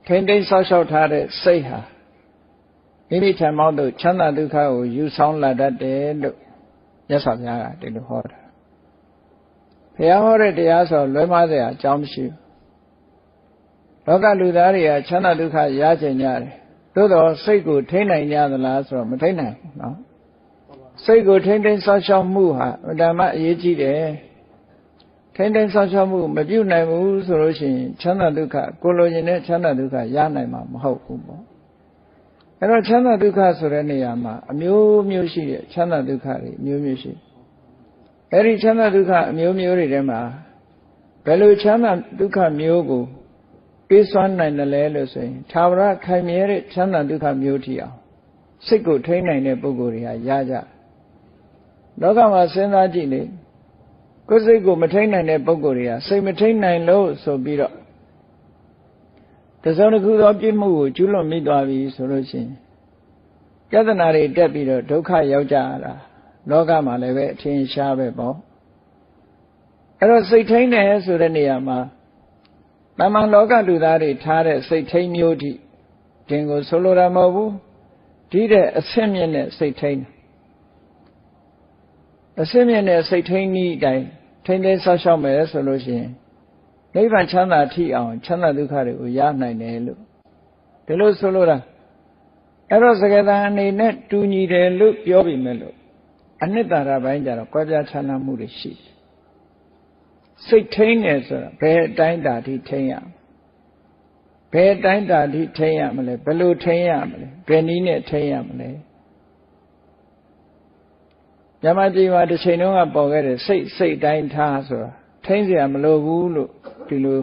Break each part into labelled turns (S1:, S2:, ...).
S1: ထိမ့်သိမ်းဆောက်ရှောက်ထားတဲ့စိတ်ဟာမိမိထံမောက်သို့ချမ်းသာဒုက္ခကိုယူဆောင်လာတတ်တယ်လို့မြတ်စွာဘုရားကဒီလိုဟောတာဘုရားဟောတဲ့တရားဆိုလွဲမှားစရာအကြောင်းမရှိဘူးလောကလူသားတွေကချမ်းသာဒုက္ခရကြင်ကြတယ်သို့တော့စိတ်ကိုထိန်းနိုင်ကြသလားဆိုတော့မထိန်းနိုင်ဘူးနော်စိတ်ကိုထိန်းသိမ်းဆောက်ရှောက်မှုဟာအတ္တမအရေးကြီးတယ်ထိန်းသိမ်းဆောက်ရှောက်မှုမပြုနိုင်ဘူးဆိုလို့ရှိရင်ချမ်းသာဒုက္ခကိုလိုချင်တဲ့ချမ်းသာဒုက္ခရနိုင်မှာမဟုတ်ဘူးပေါ့အဲ့တော့ချမ်းသာဒုက္ခဆိုတဲ့နေရာမှာအမျိုးမျိုးရှိတဲ့ချမ်းသာဒုက္ခတွေအမျိုးမျိုးရှိအဲ့ဒီချမ်းသာဒုက္ခအမျိုးမျိုးတွေထဲမှာဘယ်လိုချမ်းသာဒုက္ခမျိုးကိုပေးစွမ်းနိုင်တယ်လဲလို့ဆိုရင်သာဝရခိုင်မြဲတဲ့ချမ်းသာဒုက္ခမျိုးထီအောင်စိတ်ကိုထိန်းနိုင်တဲ့ပုဂ္ဂိုလ်တွေဟာရကြလောကမှာစဉ်းစားကြည့်လေကိုယ်စိတ်ကိုမထိန်းနိုင်တဲ့ပုဂ္ဂိုလ်တွေကစိတ်မထိန်းနိုင်လို့ဆိုပြီးတော့တစုံတစ်ခုသောပြစ်မှုကိုကျူးလွန်မိသွားပြီဆိုလို့ရှိရင်ပြဿနာတွေတက်ပြီးတော့ဒုက္ခရောက်ကြရတာလောကမှာလည်းပဲအထင်ရှားပဲပေါ့အဲ့တော့စိတ်ထိန်းတယ်ဆိုတဲ့နေရာမှာတမန်လောကလူသားတွေထားတဲ့စိတ်ထိန်းမျိုးတိတင်ကိုဆိုလိုတာမဟုတ်ဘူးဒီတဲ့အဆင့်မြင့်တဲ့စိတ်ထိန်းအဆင့်မြင့်တဲ့စိတ်ထိန်းဤတိုင်းထိန်းသိမ်းဆောက်ရှောက်မယ်ဆိုလို့ရှိရင်နိဗ္ဗာန်ချမ်းသာထိအောင်ချမ်းသာဒုက္ခတွေကိုရနိုင်တယ်လို့ဒီလိုဆိုလိုတာအဲ့တော့စကားသံအနေနဲ့တူညီတယ်လို့ပြောပြီးမဲ့လို့အနှစ်သာရပိုင်းကြတော့ကွဲပြားခြားနားမှုတွေရှိတယ်စိတ်ထိန်းတယ်ဆိုတာဘယ်အတိုင်းတာထိထိန်းရဘယ်အတိုင်းတာထိထိန်းရမလဲဘယ်လိုထိန်းရမလဲဘယ်နည်းနဲ့ထိန်းရမလဲမြမကြီးမှာတစ်ချိန်လုံးကပေါ်ခဲ့တဲ့စိတ်တိုင်းထားဆိုတာထိန်းเสียမလိုဘူးလို့ဒီလို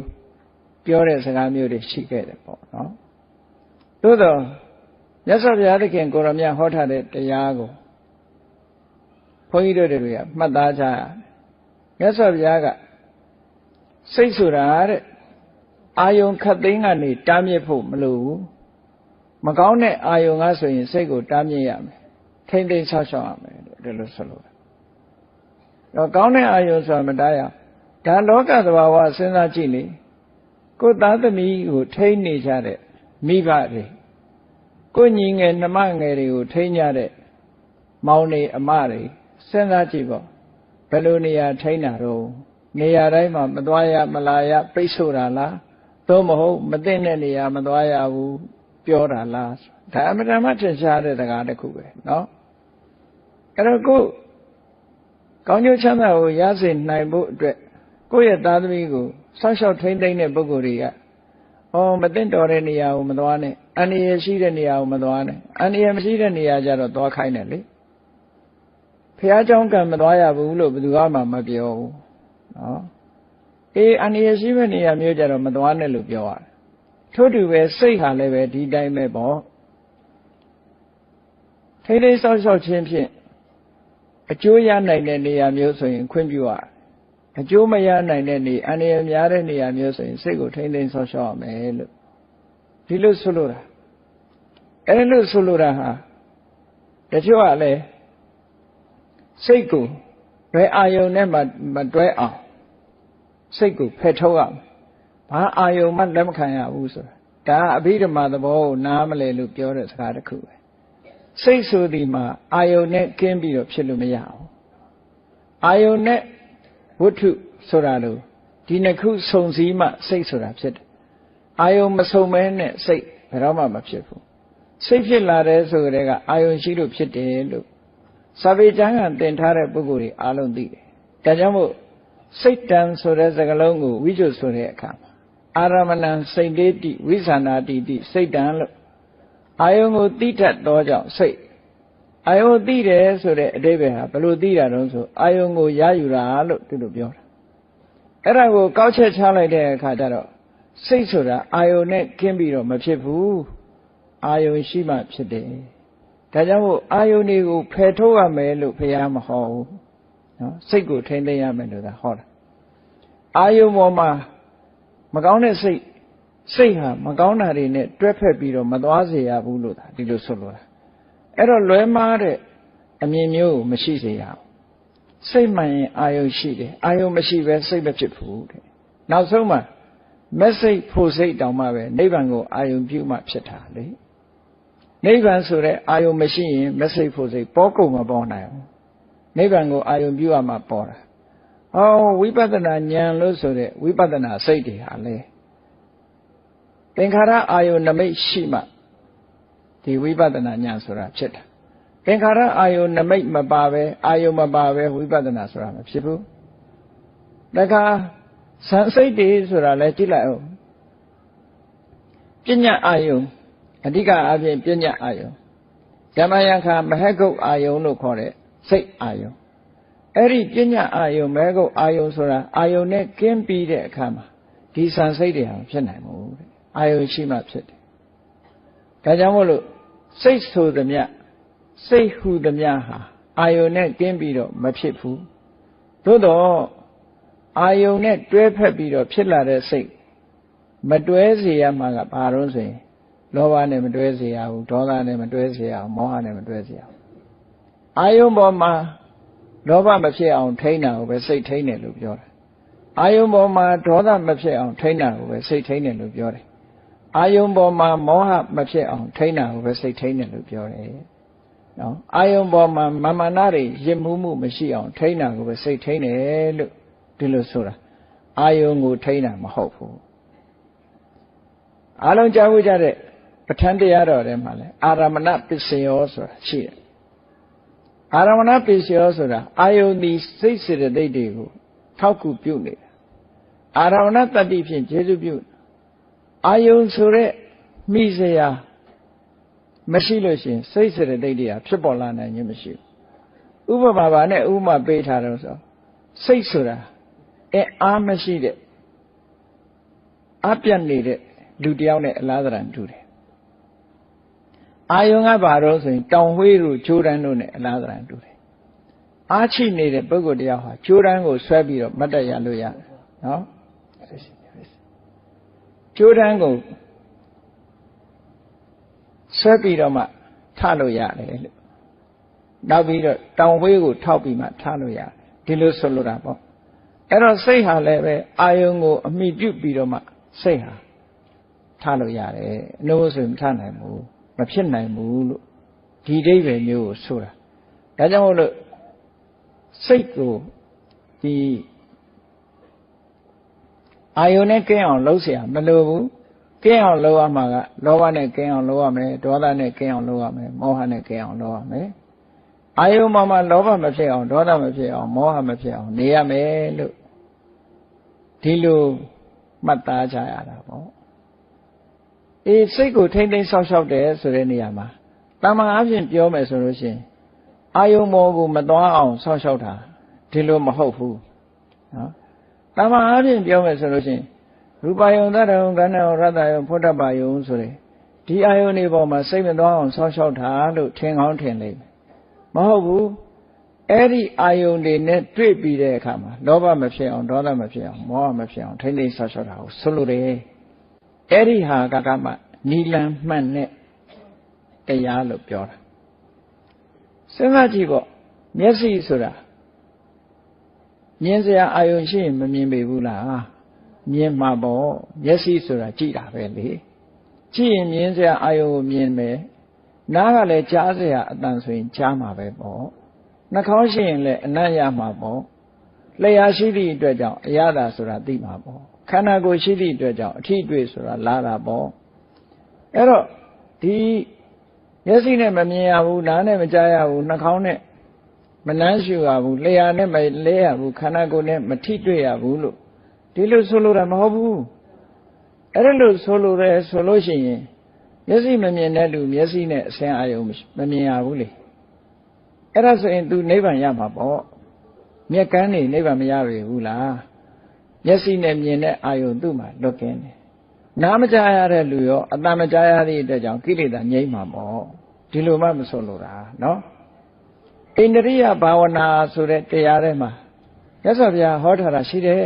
S1: ပြောတဲ့စကားမျိုးတွေရှိခဲ့တယ်ပေါ့နော်သို့တော့မြတ်စွာဘုရားသခင်ကိုရောမြတ်ဟောထားတဲ့တရားကိုဘုန်းကြီးတို့တွေကမှတ်သားကြရမြတ်စွာဘုရားကစိတ်ဆိုတာတဲ့အာယုံခတ်သိမ်းကနေတားမြစ်ဖို့မလိုဘူးမကောင်းတဲ့အာယုံကဆိုရင်စိတ်ကိုတားမြစ်ရမယ်ထိမ့်သိမ်းဆောက်ရှောက်ရမယ်လို့ဒီလိုဆိုလို့တော့ကောင်းတဲ့အာယုံဆိုတာမတားရဒါလောကသဘာဝစဉ်းစားကြည့်လေကိုယ်သားသမီးကိုထိန်းနေကြတဲ့မိဘတွေကိုညီငယ်နှမငယ်တွေကိုထိန်းကြတဲ့မောင်နေအမတွေစဉ်းစားကြည့်ပေါ့ဘယ်လိုနေရာထိန်းတာတော့နေရာတိုင်းမှာမသွားရမလာရပိတ်ဆို့တာလားသို့မဟုတ်မသိတဲ့နေရာမသွားရဘူးပြောတာလားဒါအမှန်တမ်းထင်ရှားတဲ့စကားတစ်ခုပဲเนาะအဲ့တော့ကိုကောင်းကျိုးချမ်းသာကိုရစေနိုင်ဖို့အတွက်ကိုယ့်ရဲ့သားသမီးကိုဆောက်ရှောက်ထိန်းသိမ်းတဲ့ပုဂ္ဂိုလ်တွေကမသိတော်တဲ့နေရာကိုမသွားနဲ့အန္တရာယ်ရှိတဲ့နေရာကိုမသွားနဲ့အန္တရာယ်မရှိတဲ့နေရာကျတော့သွားခိုင်းတယ်လေဖះเจ้าကံမသွားရဘူးလို့ဘယ်သူမှမပြောဘူးနော်အန္တရာယ်ရှိတဲ့နေရာမျိုးကျတော့မသွားနဲ့လို့ပြောရတယ်ထို့တူပဲစိတ်ဟာလည်းပဲဒီတိုင်းပဲပေါ့ထိန်းသိမ်းဆောက်ရှောက်ခြင်းဖြင့်အကျိုးရနိုင်တဲ့နေရာမျိုးဆိုရင်ခွင့်ပြုရအကျိုးမရနိုင်တဲ့နေအန္တရာယ်များတဲ့နေရာမျိုးဆိုရင်စိတ်ကိုထိန်းသိမ်းဆောက်ရှောက်ရမယ်လို့ဒီလိုဆိုလိုတာအဲ့လိုဆိုလိုတာဟာတချို့ကလည်းစိတ်ကိုဘယ်အာယုံနဲ့မှမတွဲအောင်စိတ်ကိုဖယ်ထုတ်ရမယ်ဘာအာယုံမှလက်မခံရဘူးဆိုတာဒါအဘိဓမ္မာသဘောကိုနားမလည်လို့ပြောတဲ့စကားတစ်ခုပဲစိတ်ဆိုဒီမှာအာယုံနဲ့ကင်းပြီးတော့ဖြစ်လို့မရဘူးအာယုံနဲ့ဝတ္ထုဆိုတာလို့ဒီနှစ်ခုစုံစည်းမှစိတ်ဆိုတာဖြစ်တယ်အာယုံမစုံမဲနဲ့စိတ်ဘယ်တော့မှမဖြစ်ဘူးစိတ်ဖြစ်လာတဲ့ဆိုကြတဲ့ကအာယုံရှိလို့ဖြစ်တယ်လို့စာပေကျမ်းကသင်ထားတဲ့ပုဂ္ဂိုလ်တွေအားလုံးသိတယ်ဒါကြောင့်မို့စိတ်တံဆိုတဲ့စကားလုံးကိုဝိဇ္ဇုဆိုတဲ့အခါမှာအာရမဏံစိတ်တေတိဝိသနာတိတိစိတ်တံလို့အာယုံကိုသိတတ်သောကြောင့်စိတ်အာယုံသိတယ်ဆိုတဲ့အဓိပ္ပာယ်ဟာဘယ်လိုသိတာတုံးဆိုအာယုံကိုရယူတာလို့သူတို့ပြောတာအဲ့ဒါကိုကောက်ချက်ချလိုက်တဲ့အခါကျတော့စိတ်ဆိုတာအာယုံနဲ့ကင်းပြီးတော့မဖြစ်ဘူးအာယုံရှိမှဖြစ်တယ်ဒါကြောင့်မို့အာယုန်တွေကိုဖယ်ထုတ်ရမယ်လို့ဘုရားမဟောဘူးနော်စိတ်ကိုထိန်းသိမ်းရမယ်လို့သာဟောတာအာယုန်ပေါ်မှာမကောင်းတဲ့စိတ်ဟာမကောင်းတာတွေနဲ့တွဲဖက်ပြီးတော့မသွားစေရဘူးလို့သာဒီလိုဆိုလိုတာအဲ့တော့လွဲမှားတဲ့အမြင်မျိုးကိုမရှိစေရဘူးစိတ်မှန်ရင်အာယုန်ရှိတယ်အာယုန်မရှိပဲစိတ်မဖြစ်ဘူးတဲ့နောက်ဆုံးမှာ message ဖို့စိတ်တောင်မှပဲနိဗ္ဗာန်ကိုအာယုံပြုမှဖြစ်တာလေနိဗ္ဗာန်ဆိုတဲ့အာယုံမရှိရင် message ဖို့စိတ်ပေါ်ကုန်မပေါ်နိုင်ဘူးနိဗ္ဗာန်ကိုအာယုံပြုရမှပေါ်တာဝိပဿနာဉာဏ်လို့ဆိုတဲ့ဝိပဿနာစိတ်တွေဟာလေသင်္ခါရအာယုံနမိတ်ရှိမှဒီဝိပဿနာဉာဏ်ဆိုတာဖြစ်တာသင်္ခါရအာယုံနမိတ်မပါပဲအာယုံမပါပဲဝိပဿနာဆိုတာမဖြစ်ဘူးတခါဇန်စိတ်တွေဆိုတာလဲကြည့်လိုက်အောင်ပညာအာယုံအဓိကအပြင်ပညာအာယုံဇမယံခာမဟကုတ်အာယုံလို့ခေါ်တဲ့စိတ်အာယုံအဲ့ဒီပညာအာယုံမဟကုတ်အာယုံဆိုတာအာယုံနဲ့ကင်းပြီးတဲ့အခါမှာဒီဇန်စိတ်တွေဟာဖြစ်နိုင်မှုတဲ့အာယုံရှိမှဖြစ်တယ်ဒါကြောင့်မို့လို့စိတ်ဆိုသမျှစိတ်ဟူသမျှဟာအာယုံနဲ့ကင်းပြီးတော့မဖြစ်ဘူးသို့တော့အာယုံနဲ့တွဲဖက်ပြီးတော့ဖြစ်လာတဲ့စိတ်မတွဲစေရမှာကဘာလို့ဆိုရင်လောဘနဲ့မတွဲစေရဘူးဒေါသနဲ့မတွဲစေရအောင်မောဟနဲ့မတွဲစေရအောင်အာယုံပေါ်မှာလောဘမဖြစ်အောင်ထိန်းတာကိုပဲစိတ်ထိန်းတယ်လို့ပြောတယ်အာယုံပေါ်မှာဒေါသမဖြစ်အောင်ထိန်းတာကိုပဲစိတ်ထိန်းတယ်လို့ပြောတယ်အာယုံပေါ်မှာမောဟမဖြစ်အောင်ထိန်းတာကိုပဲစိတ်ထိန်းတယ်လို့ပြောတယ်နော်အာယုံပေါ်မှာမာနတွေရစ်မှုမှုမရှိအောင်ထိန်းတာကိုပဲစိတ်ထိန်းတယ်လို့ဒီလိုဆိုတာအာယုံကိုထိန်းတာမဟုတ်ဘူးအားလုံးကြားဖို့ကြတဲ့ပဋ္ဌာန်းတရားတော်ထဲမှာလဲအာရမဏပစ္စယောဆိုတာရှိတယ်အာရမဏပစ္စယောဆိုတာအာယုန်ဒီစိတ်စေတသိက်တွေကိုထောက်ကူပြုနေတာအာရမဏတတ္တိဖြင့်ကျေစုပြုအာယုန်ဆိုတဲ့မိစရာမရှိလို့ရှိရင်စိတ်စေတသိက်တွေဖြစ်ပေါ်လာနိုင်ခြင်းမရှိဘူးဥပမာပါနဲ့ဥပမာပေးထားတော့ဆိုစိတ်ဆိုတာအားမရှိတဲ့အပြတ်နေတဲ့လူတယောက်နဲ့အလားတရံတူတယ်အာယုံကဘာလို့ဆိုရင်တောင်ဝှေးတို့ဂျိုးတန်းတို့နဲ့အလားတရံတူတယ်အားချိနေတဲ့ပုဂ္ဂိုလ်တယောက်ဟာဂျိုးတန်းကိုဆွဲပြီးတော့မတ်တက်ရလို့ရတယ်နော်ဂျိုးတန်းကိုဆွဲပြီးတော့မှထလို့ရတယ်လို့နောက်ပြီးတော့တောင်ဝှေးကိုထောက်ပြီးမှထလို့ရတယ်ဒီလိုဆိုလိုတာပေါ့အဲ့တော့စိတ်ဟာလည်းပဲအာယုံကိုအမိပြုပြီးတော့မှစိတ်ဟာထားလို့ရတယ်အလို့ဆိုရင်မထားနိုင်ဘူးမဖြစ်နိုင်ဘူးလို့ဒီအိဗယ်မျိုးကိုဆိုတာဒါကြောင့်မို့လို့စိတ်ကိုဒီအာယုန်နဲ့ကင်းအောင်လုပ်เสียမလိုဘူးကင်းအောင်လုပ်ရမှာကလောဘနဲ့ကင်းအောင်လုပ်ရမယ်ဒေါသနဲ့ကင်းအောင်လုပ်ရမယ်မောဟနဲ့ကင်းအောင်လုပ်ရမယ်အာယုန်မှာလောဘမဖြစ်အောင်ဒေါသမဖြစ်အောင်မောဟမဖြစ်အောင်နေရမယ်လို့ဒီလိုမှတ်သားကြရတာပေါ့စိတ်ကိုထိမ့်သိမ်းဆောက်ရှောက်တယ်ဆိုတဲ့နေရာမှာတမန်အပြင်ပြောမယ်ဆိုလို့ရှိရင်အာယုံမောကိုမသွားအောင်ဆောက်ရှောက်တာဒီလိုမဟုတ်ဘူးနော်တမန်အပြင်ပြောမယ်ဆိုလို့ရှိရင်ရူပယုံသတ္တယုံကဏ္ဍယုံရတ္တယုံဖုဒ္ဓပယုံဆိုတဲ့ဒီအာယုံတွေပေါ်မှာစိတ်မသွားအောင်ဆောက်ရှောက်တာလို့ထင်ကောင်းထင်လိမ့်မယ်မဟုတ်ဘူးအဲ့ဒီအာယုန်တွေနဲ့တွေ့ပြီးတဲ့အခါမှာလောဘမဖြစ်အောင်ဒေါသမဖြစ်အောင်မောဟမဖြစ်အောင်ထိမ့်သိမ်းဆောက်ရှောက်တာကိုဆိုလိုတယ်အဲ့ဒီဟာကမှနီလန်မှန်တဲ့တရားလို့ပြောတာစဉ်းစားကြည့်ပေါ့မျက်စိဆိုတာမြင်စရာအာယုန်ရှိရင်မမြင်ပေဘူးလားမြင်မှာပေါ့မျက်စိဆိုတာကြည့်တာပဲလေကြည့်ရင်မြင်စရာအာယုန်ကိုမြင်မယ်နားကလည်းကြားစရာအတန်ဆိုရင်ကြားမှာပဲပေါ့နှာခေါင်းရှိရင်လည်းအနံ့ရမှာပေါ့လျှာရှိသည့်အတွက်ကြောင့်အရသာဆိုတာသိမှာပေါ့ခန္ဓာကိုယ်ရှိသည့်အတွက်ကြောင့်အထီးအတွေ့ဆိုတာလာတာပေါ့အဲ့တော့ဒီမျက်စိနဲ့မမြင်ရဘူးနားနဲ့မကြားရဘူးနှာခေါင်းနဲ့မနှမ်းရှူရဘူးလျှာနဲ့မလဲရဘူးခန္ဓာကိုယ်နဲ့မထိတွေ့ရဘူးလို့ဒီလိုဆိုလိုတာမဟုတ်ဘူးအဲ့ဒါလို့ဆိုလိုတယ်ဆိုလို့ရှိရင်မျက်စိမမြင်တဲ့လူမျက်စိနဲ့အစင်းအာယုံမမြင်ရဘူးလေအဲ့ဒါဆိုရင် तू နိဗ္ဗာန်ရမှာပေါ့မျက်ကန်းနေနိဗ္ဗာန်မရပြီဘူးလားမျက်စိနဲ့မြင်တဲ့အာယုံသူ့မှာလွတ်ကင်းတယ်နားမကြားရတဲ့လူရောအတန်မကြားရသည့်အတွက်ကြောင့်ကိလေသာငြိမ်းမှာပေါ့ဒီလိုမှမဆိုလိုတာနော်ဣန္ဒြိယဘာဝနာဆိုတဲ့တရားထဲမှာမြတ်စွာဘုရားဟောထားတာရှိတယ်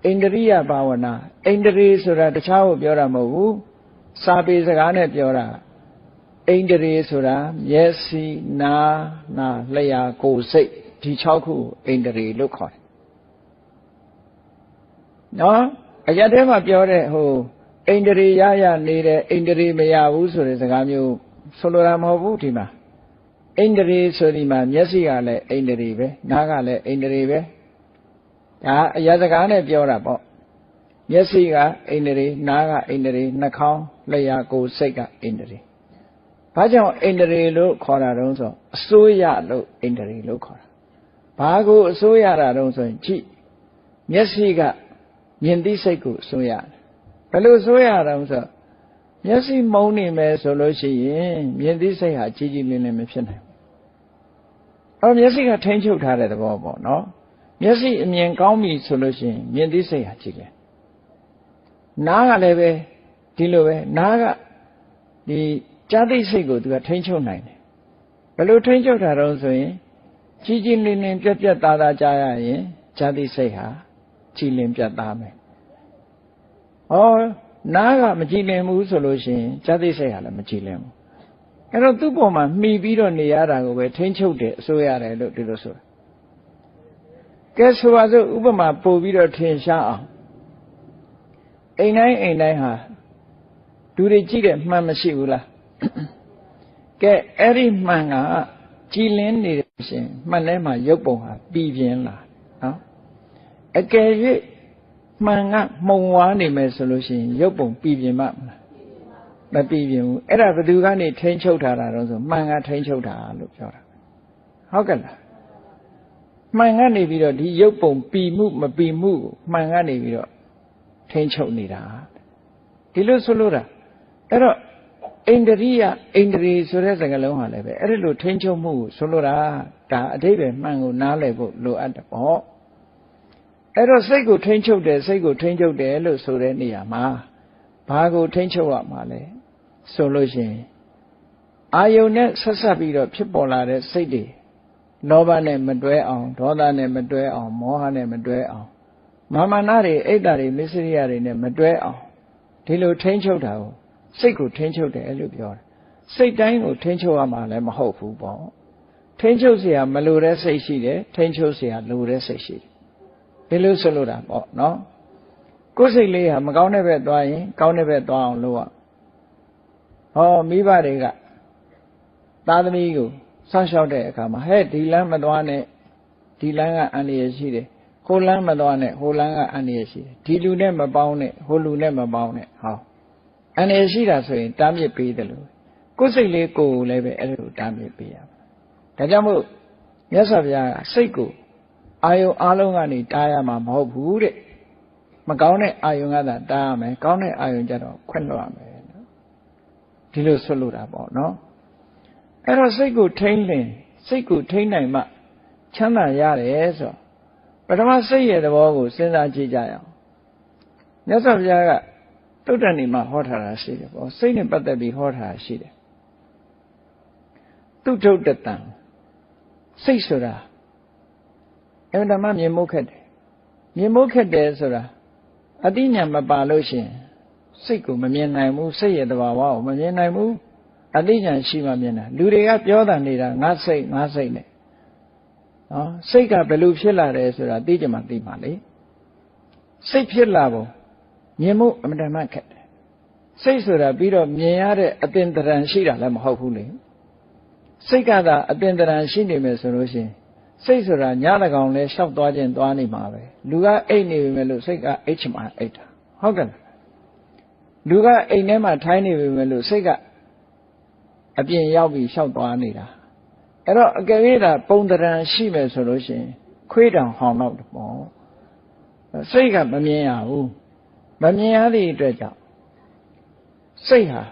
S1: ဣန္ဒြိယဘာဝနာဣန္ဒြေဆိုတာတခြားကိုပြောတာမဟုတ်ဘူးစာပေစကားနဲ့ပြောတာဣန္ဒြေဆိုတာမျက်စိနားနာလျှာကိုယ်စိတ်ဒီ6ခုဣန္ဒြေလို့ခေါ်တယ်နော် အရာထဲမှာပြောတဲ့ဟိုအိန္ဒြေရရနေတယ်အိန္ဒြေမရဘူးဆိုတဲ့စကားမျိုးဆိုလိုတာမဟုတ်ဘူးဒီမှာအိန္ဒြေဆိုဒီမှာမျက်စိကလည်းအိန္ဒြေပဲနားကလည်းအိန္ဒြေပဲဒါအရာစကားနဲ့ပြောတာပေါ့မျက်စိကအိန္ဒြေနားကအိန္ဒြေနှာခေါင်းလျှာကိုယ်စိတ်ကအိန္ဒြေဘာကြောင့်အိန္ဒြေလို့ခေါ်တာတုံးဆိုအစိုးရလို့အိန္ဒြေလို့ခေါ်တာဘာကိုအစိုးရတာတုံးဆိုရင်ကြည့်မျက်စိကမြင်သိစိတ်ကိုအစိုးရတယ်ဘယ်လိုအစိုးရတာတုံးဆိုမျက်စိမုံနေမယ်ဆိုလို့ရှိရင်မြင်သိစိတ်ဟာကြီးကြီးလင်းလင်းမဖြစ်နိုင်ဘူးမျက်စိကထိန်းချုပ်ထားတဲ့သဘောပေါ့နော်မျက်စိအမြင်ကောင်းပြီဆိုလို့ရှိရင်မြင်သိစိတ်ဟာကြီးတယ်နားကလည်းပဲဒီလိုပဲနားကဒီကြားသိစိတ်ကိုသူကထိန်းချုပ်နိုင်တယ်ဘယ်လိုထိန်းချုပ်တာတော့ဆိုရင်ကြီးကြီးလင်းလင်းပြက်ပြက်သားသားကြားရရင်ကြားသိစိတ်ဟာကြည်လင်ပြတ်သားမယ်နားကမကြည်လင်ဘူးဆိုလို့ရှိရင်ကြားသိစိတ်ဟာလည်းမကြည်လင်ဘူးအဲ့တော့သူ့ပေါ်မှာမှီပြီးတော့နေရတာကိုပဲထိန်းချုပ်တယ်အစိုးရတယ်လို့ဒီလိုဆိုတာကဲဆိုပါစို့ဥပမာပို့ပြီးတော့ထင်ရှားအောင်အိမ်တိုင်းဟာလူတွေကြည့်တယ်မှန်မရှိဘူးလားကဲအဲ့ဒီမှန်ကကြည်လင်းနေတယ်ရှင်မှန်ထဲမှာရုပ်ပုံဟာပြီးပြင်းလာနော်အကယ်၍မှန်ကမှုံဝါးနေမယ်ဆိုလို့ရှိရင်ရုပ်ပုံပြီးပြင်းမှာမလားမပြီးပြင်းဘူးအဲ့ဒါဘယ်သူကနေထိန်းချုပ်ထားတာတော့ဆိုမှန်ကထိန်းချုပ်တာလို့ပြောတာဟုတ်ကဲ့လားမှန်ကနေပြီးတော့ဒီရုပ်ပုံပြီးမှုမပြီးမှုကိုမှန်ကနေပြီးတော့ထိန်းချုပ်နေတာဒီလိုဆိုလို့တာအဲ့တော့အိန္ဒြိယအိန္ဒြေဆိုတဲ့စကားလုံးဟာလည်းပဲအဲ့ဒီလိုထိန်းချုပ်မှုကိုဆိုလိုတာဒါအဓိပ္ပာယ်မှန်ကိုနားလည်ဖို့လိုအပ်တယ်ပေါ့အဲ့တော့စိတ်ကိုထိန်းချုပ်တယ်စိတ်ကိုထိန်းချုပ်တယ်လို့ဆိုတဲ့နေရာမှာဘာကိုထိန်းချုပ်ရမှာလဲဆိုလို့ရှိရင်အာယုန်နဲ့ဆက်ဆက်ပြီးတော့ဖြစ်ပေါ်လာတဲ့စိတ်တွေလောဘနဲ့မတွဲအောင်ဒေါသနဲ့မတွဲအောင်မောဟနဲ့မတွဲအောင်မာမနာတွေအိတ်တာတွေမစ္စရိယတွေနဲ့မတွဲအောင်ဒီလိုထိန်းချုပ်တာကိုစိတ်ကိုထိန်းချုပ်တယ်လို့ပြောတယ်စိတ်တိုင်းကိုထိန်းချုပ်ရမှာလည်းမဟုတ်ဘူးပေါ့ထိန်းချုပ်เสียမလိုတဲ့စိတ်ရှိတယ်ထိန်းချုပ်เสียလိုတဲ့စိတ်ရှိတယ်ဒီလိုဆိုလိုတာပေါ့နော်ကိုယ်စိတ်လေးဟာမကောင်းတဲ့ဘက်သွားရင်ကောင်းတဲ့ဘက်သွားအောင်လုပ်ရမိဘတွေကသားသမီးကိုဆောက်ရှောက်တဲ့အခါမှာဟဲ့ဒီလမ်းမသွားနဲ့ဒီလမ်းကအန္တရာယ်ရှိတယ်ဟိုလမ်းမသွားနဲ့ဟိုလမ်းကအန္တရာယ်ရှိတယ်ဒီလူနဲ့မပေါင်းနဲ့ဟိုလူနဲ့မပေါင်းနဲ့အန္တရာယ်ရှိတာဆိုရင်တားမြစ်ပေးတယ်လို့ကိုယ်စိတ်လေးကိုယ်လည်းပဲအဲ့လိုတားမြစ်ပေးရမှာဒါကြောင့်မို့မြတ်စွာဘုရားကစိတ်ကိုအာယုံအလုံးကနေတားရမှာမဟုတ်ဘူးတဲ့မကောင်းတဲ့အာယုံကသာတားရမယ်ကောင်းတဲ့အာယုံကြတော့ခွင့်လွှတ်ရမယ်ဒီလိုဆွလို့တာပေါ့နော်အဲ့တော့စိတ်ကိုထိန်းလင်စိတ်ကိုထိန်းနိုင်မှချမ်းသာရတယ်ဆိုပထမစိတ်ရဲ့သဘောကိုစဉ်းစားကြည့်ကြရအောင်မြတ်စွာဘုရားကတုတ်တန်ဒီမှာဟောထားတာရှိတယ်ပေါ့စိတ်နဲ့ပတ်သက်ပြီးဟောထားတာရှိတယ်သူထုတ်တတံစိတ်ဆိုတာအမှန်တမ်းမြင်မို့ခက်တယ်မြင်မို့ခက်တယ်ဆိုတာအတိညာမပါလို့ရှိရင်စိတ်ကိုမမြင်နိုင်ဘူးစိတ်ရဲ့သဘာဝကိုမမြင်နိုင်ဘူးအတိညာရှိမှမြင်တာလူတွေကပြောတာနေတာငါစိတ်နဲ့စိတ်ကဘယ်လိုဖြစ်လာတယ်ဆိုတာသိကြမှသိပါလေစိတ်ဖြစ်လာပုံမြင်မှုအမှန်တမ်းခက်တယ်စိတ်ဆိုတာပြီးတော့မြင်ရတဲ့အသင်္တရံရှိတာလည်းမဟုတ်ဘူးလေစိတ်ကသာအသင်္တရံရှိနေမယ်ဆိုလို့ရှိရင်စိတ်ဆိုတာညတကောင်လဲလျှောက်သွားခြင်းသွားနေမှာပဲလူကအိတ်နေပြီမဲ့လို့စိတ်ကအိတ်ချင်မှအိတ်တာဟုတ်ကဲ့လူကအိမ်ထဲမှာထိုင်းနေပြီမဲ့လို့စိတ်ကအပြင်ရောက်ပြီးလျှောက်သွားနေတာအဲ့တော့အကယ်၍ဒါပုံတရံရှိမယ်ဆိုလို့ရှိရင်ခွေးတောင်ဟောင်းတော့ပေါ့စိတ်ကမမြင်ရဘူးမမြင်ရသည့်အတွက်ကြောင့်စိတ်ဟာ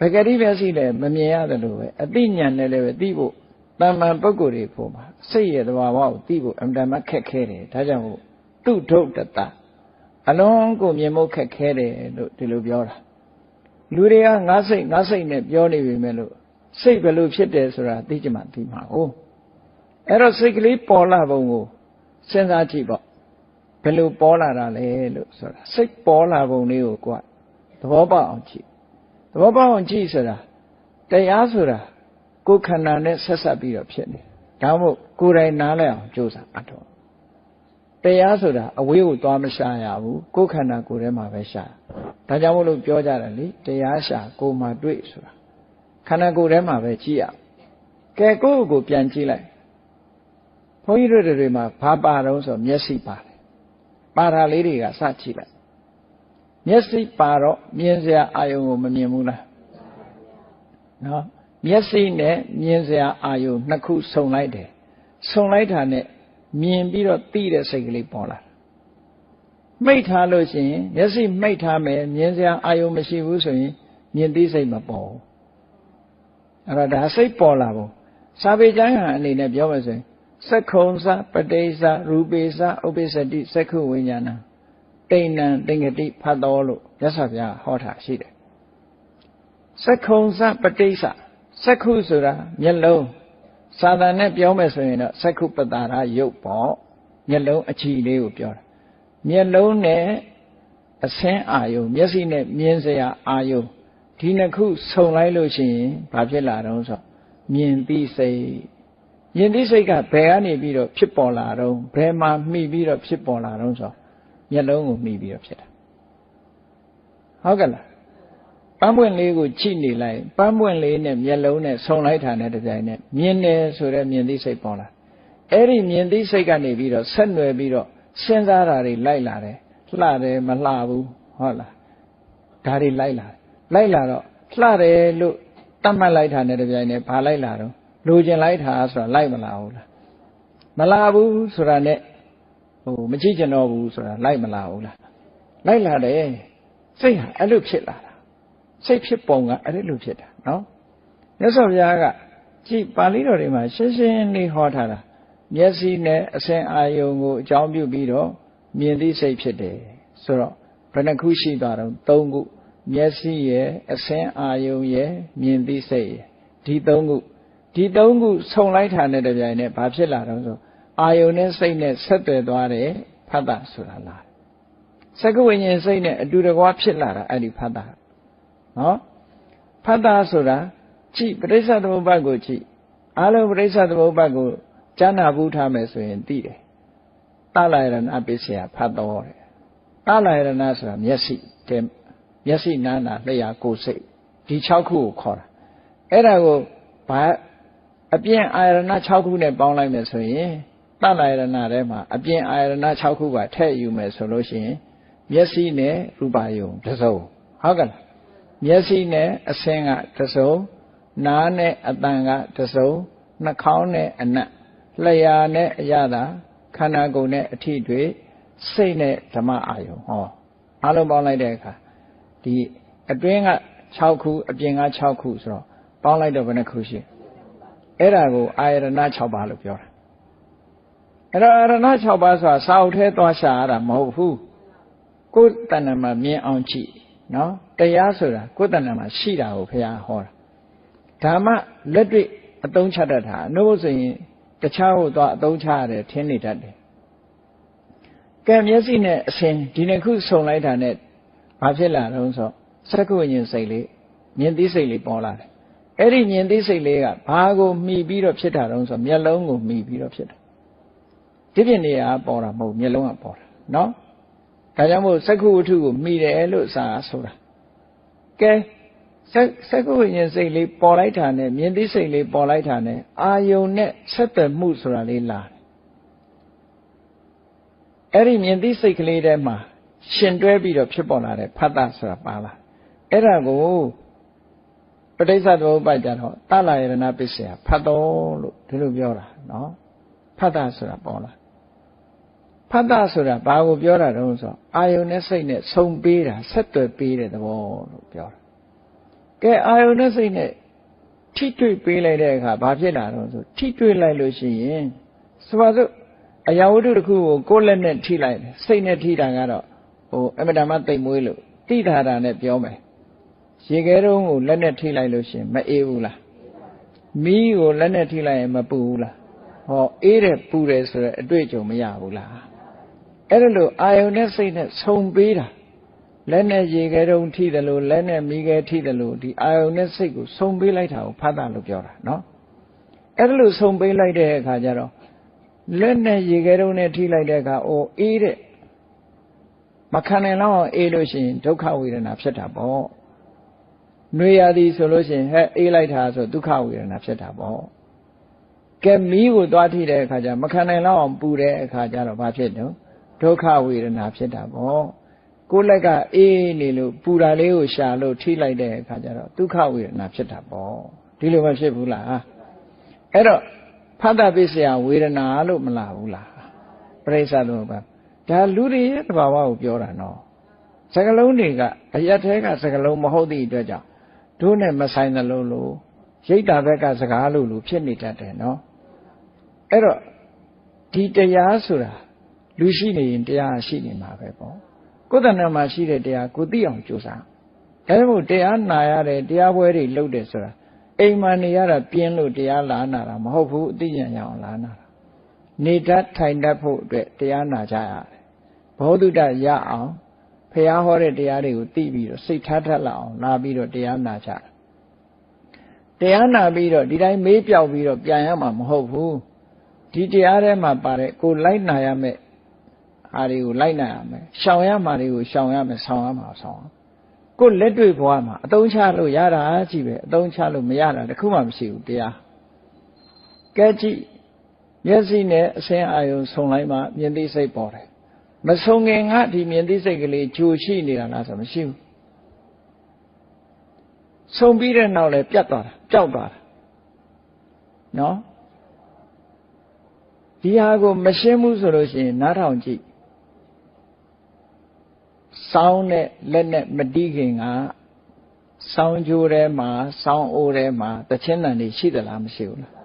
S1: ဘဂတိပဲရှိတယ်မမြင်ရတယ်လို့ပဲအသိဉာဏ်နဲ့လည်းပဲသိဖို့တမ္မာပုဂ္ဂိုလ်တွေဖို့မှာစိတ်ရဲ့သဘာဝကိုသိဖို့အမှန်တမ်းခက်ခဲတယ်ဒါကြောင့်မို့သူထုတ်တတအလုံးကိုမြင်ဖို့ခက်ခဲတယ်လို့ဒီလိုပြောတာလူတွေကငါစိတ်နဲ့ပြောနေပြီမဲ့လို့စိတ်ဘယ်လိုဖြစ်တယ်ဆိုတာသိကြမှသိမှာ哦အဲ့တော့စိတ်ကလေးပေါ်လာပုံကိုစဉ်းစားကြည့်ပေါ့ဘယ်လိုပေါ်လာတာလဲလို့ဆိုတာစိတ်ပေါ်လာပုံလေးကိုကိုကသဘောပေါက်အောင်ကြည့်သဘောပေါက်အောင်ကြည့်ဆိုတာတရားဆိုတာကိုယ်ခန္ဓာနဲ့ဆက်ဆက်ပြီးတော့ဖြစ်နေဒါမို့ကိုယ်တိုင်နားလည်အောင်ကြိုးစားအထောက် တရားဆိုတာအဝေးကိုသွားမရှာရဘူးကိုယ်ခန္ဓာကိုယ်ထဲမှာပဲရှာဒါကြောင့်မို့လို့ပြောကြတယ်လေတရားရှာကိုယ်မှာတွေ့ဆိုတာခန္ဓာကိုယ်ထဲမှာပဲကြည့်ရကဲကိုယ့်ကိုယ်ပြန်ကြည့်လိုက်ဘုန်းကြီးတို့တွေမှာဘာပါတော့ဆိုမျက်စိပါတယ်ပါတာလေးတွေကစကြည့်လိုက်မျက်စိပါတော့မြင်စရာအာယုံကိုမမြင်ဘူးလားနော်မျက်စိနဲ့မြင်စရာအာယုံနှစ်ခုစုံလိုက်တယ်စုံလိုက်တာနဲ့မြင်ပြီးတော့သိတဲ့စိတ်ကလေးပေါ်လာမိတ်ထားလို့ရှိရင်မျက်စိမိတ်ထားမယ်မြင်စရာအာယုံမရှိဘူးဆိုရင်မြင်သိစိတ်မပေါ်ဘူးအဲ့တော့ဒါစိတ်ပေါ်လာဖို့စာပေကျမ်းဂန်အနေနဲ့ပြောမယ်ဆိုရင်စက္ခုံစပတိစ္ဆရူပေစဥပ္ပစ္စတိစက္ခုဝိညာဏတိဏ္ဏသင်္ကတိဖတ်တော်လို့မြတ်စွာဘုရားဟောတာရှိတယ်စက္ခုံစပတိစ္ဆစက္ခုဆိုတာမျက်လုံးစာသန်နဲ့ပြောမယ်ဆိုရင်တော့စက္ခုပတ္တာရရုပ်ပေါ့မျက်လုံးအကြည့်လေးကိုပြောတာမျက်လုံးနဲ့အဆင်းအာယုံမျက်စိနဲ့မြင်စရာအာယုံဒီနှစ်ခုစုံလိုက်လို့ရှိရင်ဘာဖြစ်လာတော့ဆိုမြင်သိစိတ်မြင်သိစိတ်ကဘယ်ကနေပြီးတော့ဖြစ်ပေါ်လာတော့ဘယ်မှာမှီပြီးတော့ဖြစ်ပေါ်လာတော့ဆိုမျက်လုံးကိုမှီပြီးတော့ဖြစ်တာဟုတ်ကဲ့လားပန်းပွင့်လေးကိုကြည့်နေလိုက်ပန်းပွင့်လေးနဲ့မျက်လုံးနဲ့ဆုံလိုက်တာနဲ့တပြိုင်နက်မြင်တယ်ဆိုတဲ့မြင်သိစိတ်ပေါ်လာအဲ့ဒီမြင်သိစိတ်ကနေပြီးတော့ဆက်နွယ်ပြီးတော့စဉ်းစားတာတွေလိုက်လာတယ်လှတယ်မလှဘူးဟုတ်လားဒါတွေလိုက်လာတော့လှတယ်လို့တတ်မှတ်လိုက်တာနဲ့တပြိုင်နက်ဘာလိုက်လာတော့လိုချင်လိုက်တာဆိုတာလိုက်မလာဘူးလားမလာဘူးဆိုတာနဲ့မကြည့်ကြတော့ဘူးဆိုတာလိုက်မလာဘူးလားလိုက်လာတယ်စိတ်ဟာအဲ့လိုဖြစ်လာတာစိတ်ဖြစ်ပုံကအဲ့လိုဖြစ်တာနော်မြတ်စွာဘုရားကကြည်ပါဠိတော်တွေမှာရှင်းရှင်းလေးဟောထားတာမျက်စိနဲ့အဆင်းအာယုံကိုအကြောင်းပြုပြီးတော့မြင်သိစိတ်ဖြစ်တယ်ဆိုတော့ဘယ်နှခုရှိသွားတော့၃ခုမျက်စိရဲ့အဆင်းအာယုံရဲ့မြင်သိစိတ်ရဲ့ဒီ၃ခုဆုံလိုက်တာနဲ့တပြိုင်နက်ဘာဖြစ်လာတော့ဆိုအာယုံနဲ့စိတ်နဲ့ဆက်သွယ်သွားတယ်ဖတ်တာဆိုတာလားစက္ကဝိညာဉ်စိတ်နဲ့အတူတကွာဖြစ်လာတာအဲ့ဒီဖတ်တာနော်ဖတ်တာဆိုတာကြည့်ပဋိစ္စသမုပ္ပါဒ်ကိုကြည့်အားလုံးပဋိစ္စသမုပ္ပါဒ်ကိုကြားနာဘူးထားမယ်ဆိုရင်သိတယ်တလယရဏပစ္စယဖတ်တော်တယ်တလယရဏဆိုတာမျက်စိတဲ့မျက်စိနာနာလျှာကိုယ်စိတ်ဒီ6ခုကိုခေါ်တာအဲ့ဒါကိုဘာအပြင်အာယရဏ6ခုနဲ့ပေါင်းလိုက်မယ်ဆိုရင်တလယရဏထဲမှာအပြင်အာယရဏ6ခုပါထည့်ယူမယ်ဆိုလို့ရှိရင်မျက်စိနဲ့ရူပယုံတစ်စုံဟုတ်ကဲ့လားမျက်စိနဲ့အဆင်းကတစ်စုံနားနဲ့အတန်ကတစ်စုံနှာခေါင်းနဲ့အနံ့လျှာနဲ့အရသာခန္ဓာကိုယ်နဲ့အထိတွေ့စိတ်နဲ့ဓမ္မအာယုံဟောအားလုံးပေါင်းလိုက်တဲ့အခါဒီအတွင်းက6ခုအပြင်က6ခုဆိုတော့ပေါင်းလိုက်တော့ဘယ်နှခုရှိအဲ့ဒါကိုအာယရဏ6ပါးလို့ပြောတာအဲ့တော့အာယရဏ6ပါးဆိုတာစာအုပ်ထဲသွားရှာရတာမဟုတ်ဘူးကိုယ်တဏ္ဍာမှာမြင်အောင်ကြည့်နော်တရားဆိုတာကိုယ်တဏ္ဍာမှာရှိတာကိုဘုရားဟောတာဓမ္မလက်တွေ့အသုံးချတတ်တာနှုတ်ဆိုရင်တခြားကိုသွားအသုံးချရတယ်ထင်နေတတ်တယ်ကဲမျက်စိနဲ့အစဉ်ဒီနှစ်ခုစုံလိုက်တာနဲ့ဘာဖြစ်လာတော့ဆိုစက္ကဝိညာဉ်စိတ်လေးမြင်သိစိတ်လေးပေါ်လာတယ်အဲ့ဒီမြင်သိစိတ်လေးကဘာကိုမှီပြီးတော့ဖြစ်တာတော့ဆိုမျက်လုံးကိုမှီပြီးတော့ဖြစ်တာဒီပြင်နေရာပေါ်တာမဟုတ်မျက်လုံးကပေါ်တာနော်ဒါကြောင့်မို့စက္ခုဝတ္ထုကိုမှီတယ်လို့စာဆိုတာကဲစက္ခုဝိညာဉ်စိတ်လေးပေါ်လိုက်တာနဲ့မြင်သိစိတ်လေးပေါ်လိုက်တာနဲ့အာယုံနဲ့ဆက်သွယ်မှုဆိုတာလေးလာတယ်အဲ့ဒီမြင်သိစိတ်ကလေးထဲမှာရှင်တွဲပြီးတော့ဖြစ်ပေါ်လာတဲ့ဖတ်တာဆိုတာပါလာအဲ့ဒါကိုပဋိစ္စသမုပ္ပါဒ်ကြတော့တလယရဏပစ္စယဖတ်တော်လို့ဒီလိုပြောတာနော်ဖတ်တာဆိုတာပေါ်လာဖတ်တာဆိုတာဘာကိုပြောတာတုံးဆိုအာယုန်နဲ့စိတ်နဲ့ဆုံပေးတာဆက်သွယ်ပေးတဲ့သဘောလို့ပြောတာကဲအာယုန်နဲ့စိတ်နဲ့ထိတွေ့ပေးလိုက်တဲ့အခါဘာဖြစ်လာတော့ဆိုထိတွေ့လိုက်လို့ရှိရင်ဆိုပါစို့အရာဝတ္ထုတစ်ခုကိုကိုယ်လက်နဲ့ထိလိုက်တယ်စိတ်နဲ့ထိတာကတော့အမတမသိမ်မွေးလို့တိထားတာနဲ့ပြောမယ်ရေခဲတုံးကိုလက်နဲ့ထိလိုက်လို့ရှိရင်မအေးဘူးလားမီးကိုလက်နဲ့ထိလိုက်ရင်မပူဘူးလားဟောအေးတယ်ပူတယ်ဆိုတော့အတွေ့အကြုံမရဘူးလားအဲ့ဒါလို့အာယုန်နဲ့စိတ်နဲ့ဆုံပေးတာလက်နဲ့ရေခဲတုံးထိတယ်လို့လက်နဲ့မီးခဲထိတယ်လို့ဒီအာယုန်နဲ့စိတ်ကိုဆုံပေးလိုက်တာကိုဖတ်တာလို့ပြောတာနော်အဲ့ဒါလို့ဆုံပေးလိုက်တဲ့အခါကျတော့ လက်နဲ့ရေခဲတုံးနဲ့ထိလိုက်တဲ့အခါအိုအေးတဲ့မခံနိုင်လောက်အောင်အေးလို့ရှိရင်ဒုက္ခဝေဒနာဖြစ်တာပေါ့။နှွေရသည်ဆိုလို့ရှိရင်ဟဲ့အေးလိုက်တာဆိုဒုက္ခဝေဒနာဖြစ်တာပေါ့။ကဲမီးကိုသွားထိတဲ့အခါကျမခံနိုင်လောက်အောင်ပူတဲ့အခါကျတော့ဘာဖြစ်တော့ဒုက္ခဝေဒနာဖြစ်တာပေါ့။ကိုယ်လက်ကအေးနေလို့ပူတာလေးကိုရှာလို့ထိလိုက်တဲ့အခါကျတော့ဒုက္ခဝေဒနာဖြစ်တာပေါ့။ဒီလိုမဖြစ်ဘူးလား။အဲ့တော့ဖတ်တာပစ္စယဝေဒနာလို့မလားဘူးလား။ပရိစ္ဆသမုပ္ပါဒါလူတွေရဲ့သဘာဝကိုပြောတာနော်စကလုံးတွေကအရက်ထဲကစကလုံးမဟုတ်သည့်အတွက်ကြောင့်တို့နဲ့မဆိုင်သလိုလိုရိတ်တာဘက်ကစကားလိုလိုဖြစ်နေတတ်တယ်နော်အဲ့တော့ဒီတရားဆိုတာလူရှိနေရင်တရားရှိနေမှာပဲပေါ့ကိုယ်တဏ္ဍာမှာရှိတဲ့တရားကိုသိအောင်ကြိုးစားအဲဒါမို့တရားနာရတယ်တရားပွဲတွေလုပ်တယ်ဆိုတာအိမ်မှာနေရတာပြင်းလို့တရားလာနာတာမဟုတ်ဘူးအသိဉာဏ်ရအောင်လာနာတာနေတတ်ထိုင်တတ်ဖို့အတွက်တရားနာကြရတယ်ဘောဓုတရအောင်ဖះဟောတဲ့တရားတွေကိုသိပြီးတော့စိတ်ထားတတ်လောက်အောင်လာပြီးတော့တရားနာကြတရားနာပြီးတော့ဒီတိုင်းမေးပြောက်ပြီးတော့ပြန်ရမှာမဟုတ်ဘူးဒီတရားထဲမှာပါတဲ့ကိုလိုက်နာရမယ်ဟာတွေကိုလိုက်နာရမယ်ရှောင်ရမှာတွေကိုရှောင်ရမယ်ဆောင်ရမှာဆောင်ကိုလက်တွေ့ဘဝမှာအသုံးချလို့ရတာကြီးပဲအသုံးချလို့မရတာတခုမှမရှိဘူးတရားကဲကြည့်မျက်စိနဲ့အစင်းအာယုံဆုံလိုက်မှမြင်သိစိတ်ပေါ်တယ်မဆုံခင်ကဒီမြင်သိစိတ်ကလေးဂျိုရှိနေတာလားဆိုမရှိဘူးဆုံပြီးတဲ့နောက်လည်းပြတ်သွားတာပျောက်သွားတာနော်ဒီဟာကိုမရှင်းဘူးဆိုလို့ရှိရင်နားထောင်ကြည့်စောင်းနဲ့လက်နဲ့မတီးခင်ကစောင်းကြိုးထဲမှာစောင်းအိုးထဲမှာတခြင်းတန်တွေရှိသလားမရှိဘူးလား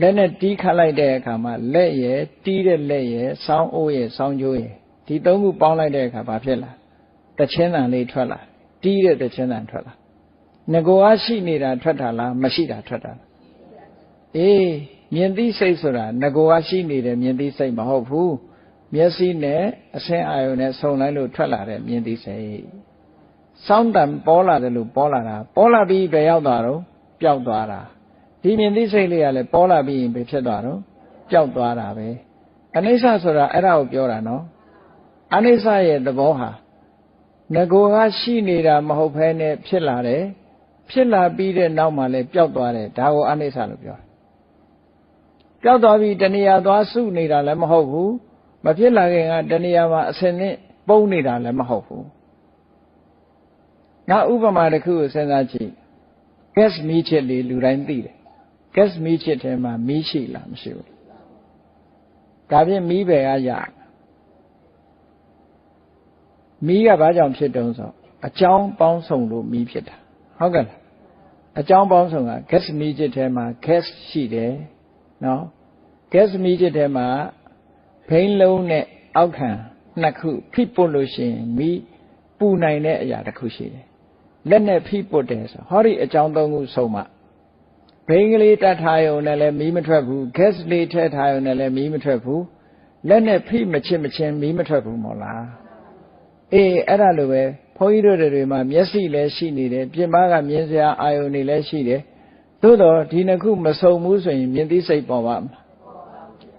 S1: လက်နဲ့တီးခတ်လိုက်တဲ့အခါမှာလက်ရယ်တီးတဲ့လက်ရယ်စောင်းအိုးရယ်စောင်းကြိုးရယ်ဒီသုံးခုပေါင်းလိုက်တဲ့အခါဘာဖြစ်လာတခြင်းတန်လေးထွက်လာတီးတဲ့တခြင်းတန်ထွက်လာငကိုအားရှိနေတာထွက်တာလားမရှိတာထွက်တာလားအေးမြင်သိစိတ်ဆိုတာငကိုအားရှိနေတဲ့မြင်သိစိတ်မဟုတ်ဘူးမျက်စိနဲ့အဆင်းအာရုံနဲ့ဆုံလိုက်လို့ထွက်လာတဲ့မြင်သိစိတ်စောင်းတန်ပေါ်လာတယ်လို့ပေါ်လာတာပေါ်လာပြီးပဲရောက်သွားတော့ပျောက်သွားတာဒီမြင်သိစိတ်လေးကလည်းပေါ်လာပြီးရင်ပဲဖြစ်သွားတော့ပျောက်သွားတာပဲအနိစ္စဆိုတာအဲ့ဒါကိုပြောတာနော်အနိစ္စရဲ့သဘောဟာငကိုကရှိနေတာမဟုတ်ဘဲနဲ့ဖြစ်လာတယ်ဖြစ်လာပြီးတဲ့နောက်မှလည်းပျောက်သွားတယ်ဒါကိုအနိစ္စလို့ပြောတယ်ပျောက်သွားပြီးတဏှာသွားစုနေတာလည်းမဟုတ်ဘူးမဖြစ်လာခင်ကတဏှာမှာအစင်းနဲ့ပုံနေတာလည်းမဟုတ်ဘူးငါဥပမာတစ်ခုကိုစဉ်းစားကြည့် gas မီးချစ်လေးလူတိုင်းသိတယ် gas မီးချစ်ထဲမှာမီးရှိလားမရှိဘူးဒါဖြင့်မီးပဲကရမီးကဘာကြောင့်ဖြစ်တုံးဆိုအကြောင်းပေါင်းစုံလို့မီးဖြစ်တာဟုတ်ကဲ့လားအကြောင်းပေါင်းစုံက gas မီးချစ်ထဲမှာ gas ရှိတယ်နော် gas မီးချစ်ထဲမှာဘိန်းလုံးနဲ့အောက်ခံနှစ်ခုဖိပုတ်လို့ရှိရင်မီးပူနိုင်တဲ့အရာတစ်ခုရှိတယ်လက်နဲ့ဖိပုတ်တယ်ဆိုဟောဒီအကြောင်းသုံးခုဆုံးမှဘိန်းကလေးတတ်ထားရုံနဲ့လည်းမီးမထွက်ဘူး gas လေးထည့်ထားရုံနဲ့လည်းမီးမထွက်ဘူးလက်နဲ့ဖိမချစ်မချင်းမီးမထွက်ဘူးမို့လားအေးအဲ့ဒါလိုပဲဘုန်းကြီးတို့တွေမှာမျက်စိလည်းရှိနေတယ်ပြင်ပကမြင်စရာအာယုန်တွေလည်းရှိတယ်သို့တော့ဒီနှစ်ခုမစုံဘူးဆိုရင်မြင်သိစိတ်ပေါ်ပါမလား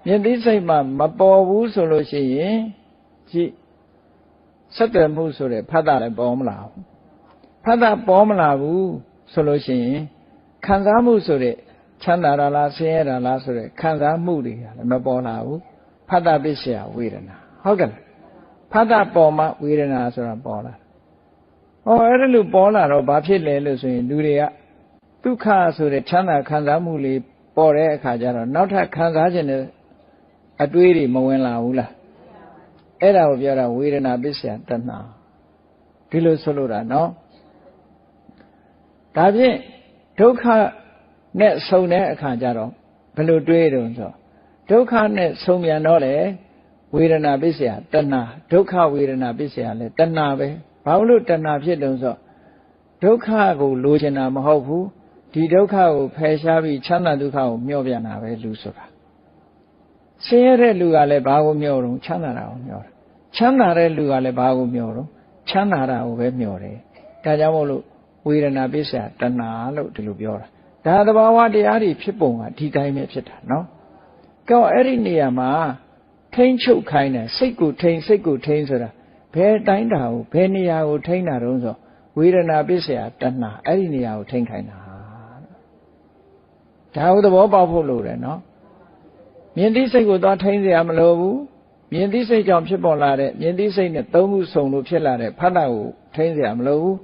S1: မြင်သိစိတ်မှာမပေါ်ဘူးဆိုလို့ရှိရင်ကြည့်ဆက်သွယ်မှုဆိုတဲ့ဖတ်တာလည်းပေါ်မလာဘူးဖတ်တာပေါ်မလာဘူးဆိုလို့ရှိရင်ခံစားမှုဆိုတဲ့ချမ်းသာတာလားဆင်းရဲတာလားဆိုတဲ့ခံစားမှုတွေကလည်းမပေါ်လာဘူးဖတ်တာပစ္စယဝေဒနာဟုတ်ကဲ့ဖတ်တာပေါ်မှာဝေဒနာဆိုတာပေါ်လာဟောအဲ့ဒါလို့ပေါ်လာတော့ဘာဖြစ်လဲလို့ဆိုရင်လူတွေကဒုက္ခဆိုတဲ့ချမ်းသာခံစားမှုလေးပေါ်တဲ့အခါကျတော့နောက်ထပ်ခံစားခြင်းနဲ့အတွေးတွေမဝင်လာဘူးလားအဲ့ဒါကိုပြောတာဝေဒနာပစ္စယတဏှာဒီလိုဆိုလိုတာနော်ဒါဖြင့်ဒုက္ခနဲ့ဆုံတဲ့အခါကျတော့ဘယ်လိုတွေးတုံဆိုဒုက္ခနဲ့ဆုံပြန်တော့လေဝေဒနာပစ္စယတဏှာဒုက္ခဝေဒနာပစ္စယလည်းတဏှာပဲဘာလို့တဏှာဖြစ်တုံဆိုဒုက္ခကိုလိုချင်တာမဟုတ်ဘူးဒီဒုက္ခကိုဖယ်ရှားပြီးချမ်းသာဒုက္ခကိုမျှော်ပြန်တာပဲလူဆိုတာဆင်းရဲတဲ့လူကလည်းဘာကိုမျှော်တော့ချမ်းသာတာကိုမျှော်တာချမ်းသာတဲ့လူကလည်းဘာကိုမျှော်တော့ချမ်းသာတာကိုပဲမျှော်တယ်ဒါကြောင့်မို့လို့ဝေဒနာပစ္စယတဏှာလို့ဒီလိုပြောတာဒါသဘာဝတရားတွေဖြစ်ပုံကဒီတိုင်းပဲဖြစ်တာနော် ကောအဲ့ဒီနေရာမှာထိန်းချုပ်ခိုင်းတယ်စိတ်ကိုထိန်းဆိုတာဘယ်တိုင်းတာကိုဘယ်နေရာကိုထိန်းတာတုံးဆိုဝေဒနာပစ္စယတဏှာအဲ့ဒီနေရာကိုထိန်းခိုင်းတာဒါကိုသဘောပေါက်ဖို့လိုတယ်နော်မြင်သိစိတ်ကိုသွားထိန်းเสียမလိုဘူးမြင်သိစိတ်ကြောင့်ဖြစ်ပေါ်လာတဲ့မြင်သိစိတ်နဲ့သုံးခုစုံလို့ဖြစ်လာတဲ့ဖတ်တာကိုထိန်းเสียမလိုဘူး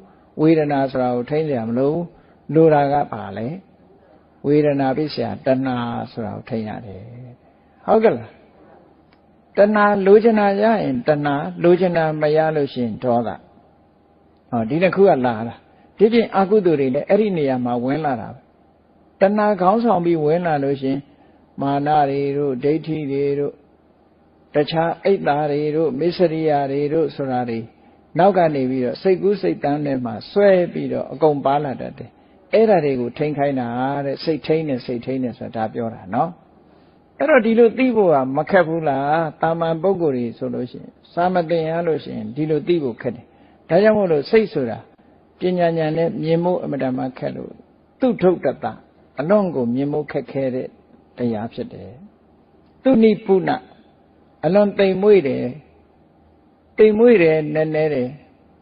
S1: ဝေဒနာဆိုတာကိုထိန်းเสียမလိုဘူးလိုတာကပါလေဝေဒနာပစ္စယတဏှာဆိုတာကိုထိန်းရတယ်ဟုတ်ကဲ့လားတဏှာလိုချင်တာရရင်တဏှာလိုချင်တာမရလို့ရှိရင်ဒေါသဟောဒီတစ်ခုကလာတာဒီပြင်အကုသိုလ်တွေလည်းအဲ့ဒီနေရာမှာဝင်လာတာပဲတဏှာခေါင်းဆောင်ပြီးဝင်လာလို့ရှိရင်မာနတွေတို့ဒိဋ္ဌိတွေတို့တခြားအိတ်သားတွေတို့မစ္စရိယတွေတို့ဆိုတာတွေနောက်ကနေပြီးတော့စိတ်ကူးစိတ်တန်းထဲမှာဆွဲပြီးတော့အကုန်ပါလာတတ်တယ်အဲ့ဒါတွေကိုထိန်းခိုင်းတာတဲ့စိတ်ထိန်းနဲ့ဆိုတာပြောတာနော်အဲ့တော့ဒီလိုသိဖို့ကမခက်ဘူးလားတာမန်ပုဂ္ဂိုလ်တွေဆိုလို့ရှိရင်စာမသင်ရလို့ရှိရင်ဒီလိုသိဖို့ခက်တယ်ဒါကြောင့်မို့လို့စိတ်ဆိုတာပညာဉာဏ်နဲ့မြင်ဖို့အမှန်တမ်းခက်လို့သူ့ထုတ်တတ်တာအလွန်ကိုမြင်ဖို့ခက်ခဲတဲ့တရားဖြစ်တယ်သူနိပုဏ္ဏအလွန်တိမ်မွေ့တယ်နည်းနည်းတယ်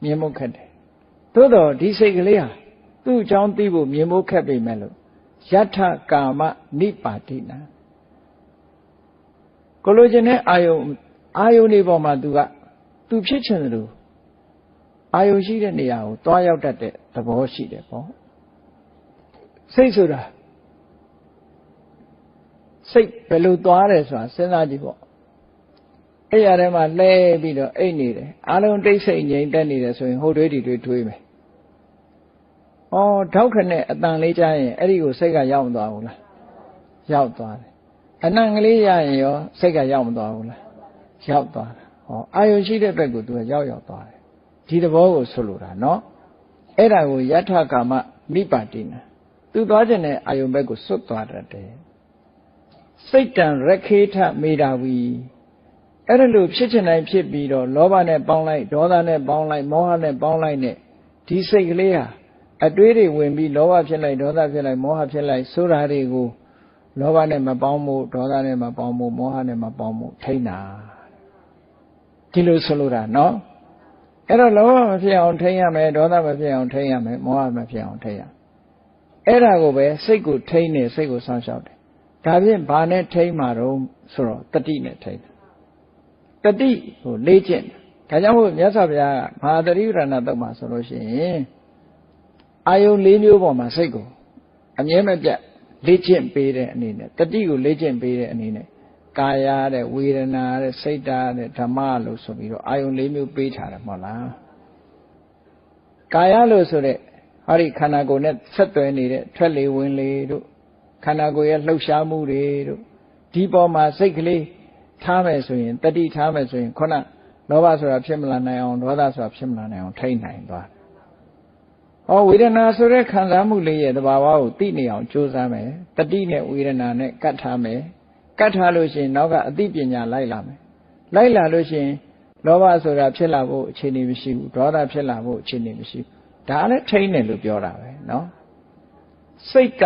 S1: မြင်ဖို့ခက်တယ်သို့တော့ဒီစိတ်ကလေးဟာသူ့အကြောင်းသိဖို့မြင်ဖို့ခက်ပေမဲ့လို့ယထကာမနိပါတိနာကိုလိုချင်တဲ့အာယုန်ဒီပေါ်မှာသူဖြစ်ချင်တယ်လို့အာယုန်ရှိတဲ့နေရာကိုတွားရောက်တတ်တဲ့သဘောရှိတယ်ပေါ့စိတ်ဆိုတာစိတ်ဘယ်လိုသွားတယ်ဆိုတာစဉ်းစားကြည့်ပေါ့အဲ့ရထဲမှာလဲပြီးတော့အိတ်နေတယ်အလုံးတိတ်ဆိတ်ငြိမ်သက်နေတယ်ဆိုရင်ဟိုတွေးဒီတွေးမယ်။အော်ထောက်ခနဲ့အတန်လေးကြားရင်အဲ့ဒီကိုစိတ်ကရောက်မသွားဘူးလား။ရောက်သွားတယ်။အနံ့ကလေးရရင်ရောစိတ်ကရောက်မသွားဘူးလား။ရောက်သွားတာ။ဟောအာယုရှိတဲ့ဘက်ကိုသူကရောက်သွားတယ်။ဒီသဘောကိုဆိုလိုတာနော်။အဲ့ဒါကိုယထကာမမိပါတိနာ။သူသွားခြင်းနဲ့အာယုဘက်ကိုစွတ်သွားတတ်တယ်။စိတ်တံရခေထမေတာဝီအဲ့ဒါလို့ဖြစ်ချင်တိုင်းဖြစ်ပြီးတော့လောဘနဲ့ပေါင်းလိုက်ဒေါသနဲ့ပေါင်းလိုက်မောဟနဲ့ပေါင်းလိုက်နဲ့ဒီစိတ်ကလေးဟာအတွေးတွေဝင်ပြီးလောဘဖြစ်လိုက်ဒေါသဖြစ်လိုက်မောဟဖြစ်လိုက်ဆိုတာတွေကိုလောဘနဲ့မပေါင်းမှုဒေါသနဲ့မပေါင်းမှုမောဟနဲ့မပေါင်းမှုထိန်းတာဒီလိုဆိုလိုတာနော်အဲ့တော့လောဘမဖြစ်အောင်ထိန်းရမယ်ဒေါသမဖြစ်အောင်ထိန်းရမယ်မောဟမဖြစ်အောင်ထိန်းရအဲ့ဒါကိုပဲစိတ်ကိုထိန်းနေစိတ်ကိုစောင့်ရှောက်တယ်ဒါဖြင့်ဘာနဲ့ထိန်းမှာတော့ဆိုတော့တတိနဲ့ထိန်းတတိကိုလေ့ကျင့်ဒါကြောင့်မို့မြတ်စွာဘုရားကမဟာသတိပဋ္ဌာန်သုတ်မှာဆိုလို့ရှိရင်အာယု၄မျိုးပေါ်မှာစိတ်ကိုအမြဲမပြတ်လေ့ကျင့်ပေးတဲ့အနေနဲ့တတိကိုလေ့ကျင့်ပေးတဲ့အနေနဲ့ကာယတဲ့ဝေဒနာတဲ့စိတ်ဓာတ်တဲ့ဓမ္မလို့ဆိုပြီးတော့အာယု၄မျိုးပေးထားတယ်မဟုတ်လားကာယလို့ဆိုတဲ့ဟောဒီခန္ဓာကိုယ်နဲ့ဆက်သွယ်နေတဲ့ထွက်လေဝင်လေတို့ခန္ဓာကိုယ်ရဲ့လှုပ်ရှားမှုတွေတို့ဒီပေါ်မှာစိတ်ကလေးထားမယ်ဆိုရင်တတိထားမယ်ဆိုရင်ခုနလောဘဆိုတာဖြစ်မလာနိုင်အောင်ဒေါသဆိုတာဖြစ်မလာနိုင်အောင်ထိန်းနိုင်သွားဟောဝေဒနာဆိုတဲ့ခံစားမှုလေးရဲ့သဘာဝကိုသိနေအောင်ကြိုးစားမယ်တတိနဲ့ဝေဒနာနဲ့ကတ်ထားမယ်ကတ်ထားလို့ရှိရင်နောက်ကအသိပညာလိုက်လာမယ်လိုက်လာလို့ရှိရင်လောဘဆိုတာဖြစ်လာဖို့အခြေအနေမရှိဘူးဒေါသဖြစ်လာဖို့အခြေအနေမရှိဘူးဒါလည်းထိန်းတယ်လို့ပြောတာပဲเนาะစိတ်က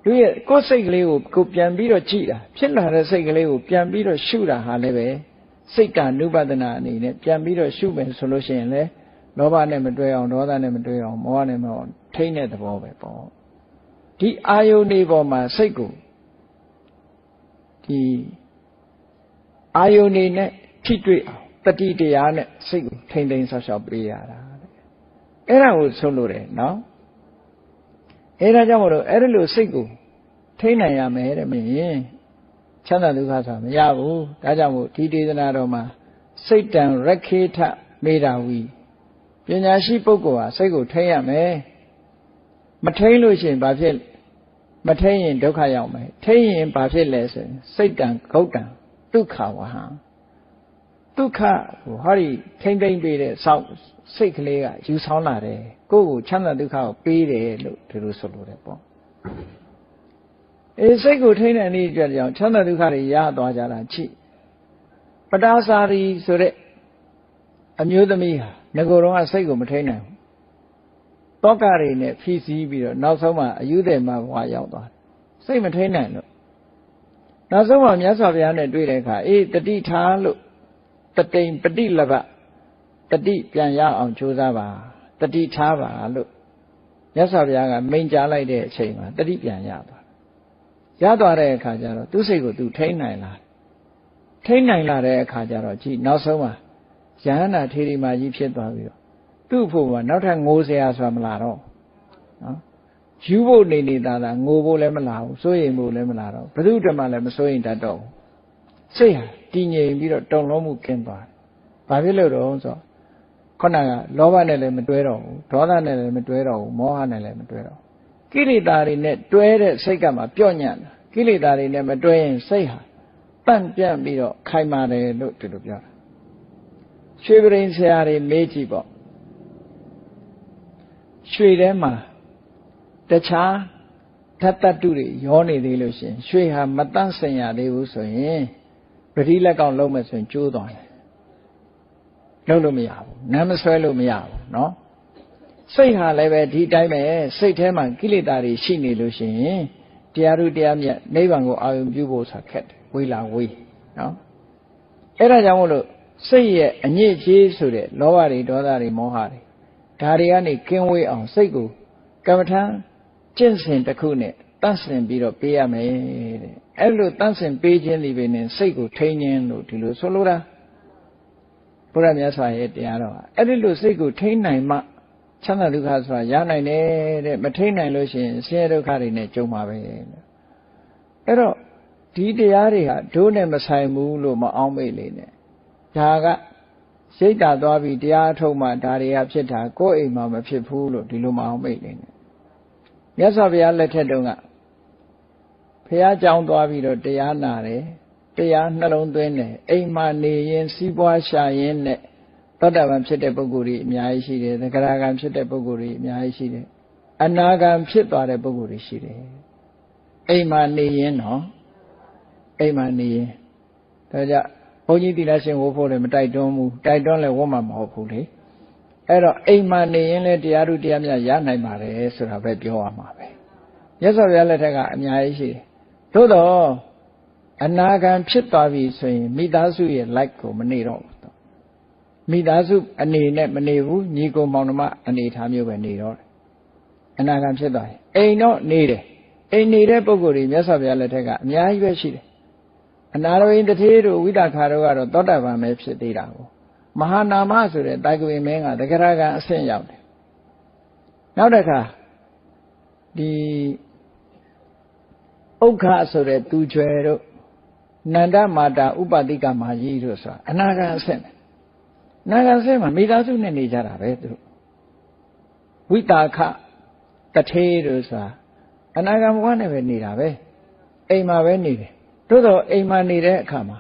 S1: သူရဲ့ကိုယ်စိတ်ကလေးကိုပြန်ပြီးတော့ကြည့်တာဖြစ်လာတဲ့စိတ်ကလေးကိုပြန်ပြီးတော့ရှုတာဟာလည်းပဲစိတ်တ ानु ပဒနာအနေနဲ့ပြန်ပြီးတော့ရှုမယ်ဆိုလို့ရှိရင်လည်းလောဘနဲ့မတွဲအောင်ဒေါသနဲ့မတွဲအောင်မောဟနဲ့မအောင်ထိန်းတဲ့သဘောပဲပေါ့ဒီအာယုန်ဒီပေါ်မှာစိတ်ကိုဒီအာယုန်နေနဲ့ထိတွေ့အောင်တတိတရားနဲ့စိတ်ကိုထိန်းသိမ်းဆောက်ရှောက်ပေးရတာအဲ့ဒါကိုဆုံးလို့တယ်နော်အဲ့ဒါကြောင့်မလို့အဲ့ဒီလိုစိတ်ကိုထိန်းနိုင်ရမယ်တဲ့မင်းချမ်းသာဒုက္ခဆိုတာမရဘူးဒါကြောင့်မို့ဒီဒေသနာတော်မှာစိတ်တံရခေထမေတာဝီပညာရှိပုဂ္ဂိုလ်ဟာစိတ်ကိုထိန်းရမယ်မထိန်းလို့ရှိရင်ဘာဖြစ်မထိန်းရင်ဒုက္ခရောက်မယ်ထိန်းရင်ဘာဖြစ်လဲဆိုရင်စိတ်တံဂௌတံဒုက္ခဝဟံဒုက္ခကိုဟောဒီထိန်းသိမ်းပေးတဲ့စိတ်ကလေးကယူဆောင်လာတယ်ကိုယ့်ကိုချမ်းသာဒုက္ခကိုပေးတယ်လို့ဒီလိုဆိုလို့တယ်ပေါ့စိတ်ကိုထိန်းတဲ့နည်းအတွက်ကြောင့်ချမ်းသာဒုက္ခတွေရသွားကြတာချိပတာစာရီဆိုတဲ့အမျိုးသမီးဟာငကိုယ်တော်ကစိတ်ကိုမထိန်းနိုင်ဘူးတောကတွေနဲ့ဖြီးစည်းပြီးတော့နောက်ဆုံးမှအယုဒ္ဓေမဘဝရောက်သွားတယ်စိတ်မထိန်းနိုင်လို့ နောက်ဆုံးမှာမြတ်စွာဘုရားနဲ့တွေ့တဲ့အခါတတိထားလို့တတိန်ပฏิလဘတတိပြန်ရအောင်ကြိုးစားပါတတိထားပါလို့မြတ်စွာဘုရားကမိန့်ကြားလိုက်တဲ့အချိန်မှာတတိပြန်ရသွားတဲ့အခါကျတော့သူ့စိတ်ကိုသူထိန်းနိုင်လာတဲ့အခါကျတော့ကြည်နောက်ဆုံးမှာယဟန္တာထေရီမာကြီးဖြစ်သွားပြီးတော့သူ့အဖို့မှာနောက်ထပ်ငိုစရာဆိုတာမလာတော့နော်ယူဖို့နေတာငိုဖို့လည်းမလာဘူးစိုးရိမ်ဖို့လည်းမလာတော့ဘယ်သူတည်းမှလည်းမစိုးရိမ်တတ်တော့ဘူးစိတ်ဟာတည်ငြိမ်ပြီးတော့တုန်လှုပ်မှုကင်းသွားတယ်။ဘာဖြစ်လို့တော့ဆိုခုနကလောဘနဲ့လည်းမတွဲတော့ဘူးဒေါသနဲ့လည်းမတွဲတော့ဘူးမောဟနဲ့လည်းမတွဲတော့ကိလေသာတွေနဲ့တွဲတဲ့စိတ်ကမှပြော့ညံ့တာကိလေသာတွေနဲ့မတွဲရင်စိတ်ဟာတန့်ပြန့်ပြီးတော့ခိုင်မာတယ်လို့ဒီလိုပြောတာရွှေပရိန်ဆရာတွေမေးကြည့်ပေါ့ရွှေထဲမှာတခြားဓာတ်တတုတွေရောနေသေးလို့ရှင်ရွှေဟာမတန့်စင်ရသေးဘူးဆိုရင်ပတိလက်ကောင်လုံးမဲ့ဆိုရင်ကျိုးသွားတယ်လုံးလို့မရဘူးနားမဆွဲလို့မရဘူးเนาะစိတ်ဟာလည်းပဲဒီတိုင်းပဲစိတ်ထဲမှာကိလေသာတွေရှိနေလို့ရှိရင်တရားထုတရားမြတ်နိဗ္ဗာန်ကိုအာရုံပြုဖို့ဆိုတာခက်တယ်ဝေးလာဝေးเนาะအဲ့ဒါကြောင့်မို့လို့စိတ်ရဲ့အညစ်အကြေးဆိုတဲ့လောဘတွေဒေါသတွေမောဟတွေဒါတွေကနေကင်းဝေးအောင်စိတ်ကိုကမ္မထံကျင့်စဉ်တစ်ခုနဲ့တန့်စင်ပြီးတော့ပေးရမယ်တဲ့အဲ့လိုတန့်စင်ပေးခြင်းဒီပဲနဲ့စိတ်ကိုထိန်းခြင်းလို့ဒီလိုဆိုလိုတာဘုရားမြတ်စွာရဲ့တရားတော်အဲ့ဒီလိုစိတ်ကိုထိန်းနိုင်မှချမ်းသာဒုက္ခဆိုတာရနိုင်တယ်တဲ့မထိန်းနိုင်လို့ရှိရင်ဆင်းရဲဒုက္ခတွေနဲ့ကြုံမှာပဲအဲ့တော့ဒီတရားတွေဟာဒုနဲ့မဆိုင်ဘူးလို့မအောင်မေ့လေနဲ့ဒါကစိတ်တာသွားပြီးတရားအထုတ်မှဒါတွေကဖြစ်တာကိုယ့်အိမ်မှာမဖြစ်ဘူးလို့ဒီလိုမအောင်မေ့လေနဲ့မြတ်စွာဘုရားလက်ထက်တုန်းကဘုရားကြောင်းသွားပြီးတော့တရားနာတယ်တရားနှလုံးသွင်းတယ်အိမ်မှာနေရင်စီးပွားရှာရင်းနဲ့သောတာပန်ဖြစ်တဲ့ပုဂ္ဂိုလ်တွေအများကြီးရှိတယ်သဂရဂံဖြစ်တဲ့ပုဂ္ဂိုလ်တွေအများကြီးရှိတယ်အနာဂံဖြစ်သွားတဲ့ပုဂ္ဂိုလ်တွေရှိတယ်အိမ်မှာနေရင်နော်အိမ်မှာနေရင်ဒါကြောင့်ဘုန်းကြီးသီလရှင်ဝတ်ဖို့လည်းမတိုက်တွန်းဘူးတိုက်တွန်းလည်းဝတ်မှာမဟုတ်ဘူးလေအဲ့တော့အိမ်မှာနေရင်လည်းတရားထုတရားမြတ်ရနိုင်ပါတယ်ဆိုတာပဲပြောရမှာပဲမြတ်စွာဘုရားလက်ထက်ကအများကြီးရှိတယ်သို့တော့အနာဂံဖြစ်သွားပြီဆိုရင်မိသားစုရဲ့ like ကိုမနေတော့ဘူးမိသားစုအနေနဲ့မနေဘူးညီကိုမောင်နှမအနေထားမျိုးပဲနေတော့တယ်အနာဂံဖြစ်သွားရင်အိမ်တော့နေတယ်အိမ်နေတဲ့ပုဂ္ဂိုလ်တွေမြတ်စွာဘုရားလက်ထက်ကအများကြီးပဲရှိတယ်အနာရဝိတထေတို့ဝိသခါတို့ကတော့သောတာပန်ပဲဖြစ်သေးတာကိုမဟာနာမဆိုတဲ့တာဂဝေမင်းကသဂရဂံအဆင့်ရောက်တယ်နောက်တစ်ခါဒီဥက္ခဆိုတဲ့သူကျွယ်တို့နန္ဒမာတာဥပတိကမာကြီးတို့ဆိုတာအနာဂံအဆင့်ပဲအနာဂံအဆင့်မှာမိသားစုနဲ့နေကြတာပဲသူတို့ဝိတာခတထေတို့ဆိုတာအနာဂံဘဝနဲ့ပဲနေတာပဲအိမ်မှာပဲနေတယ်သို့တော့အိမ်မှာနေတဲ့အခါမှာ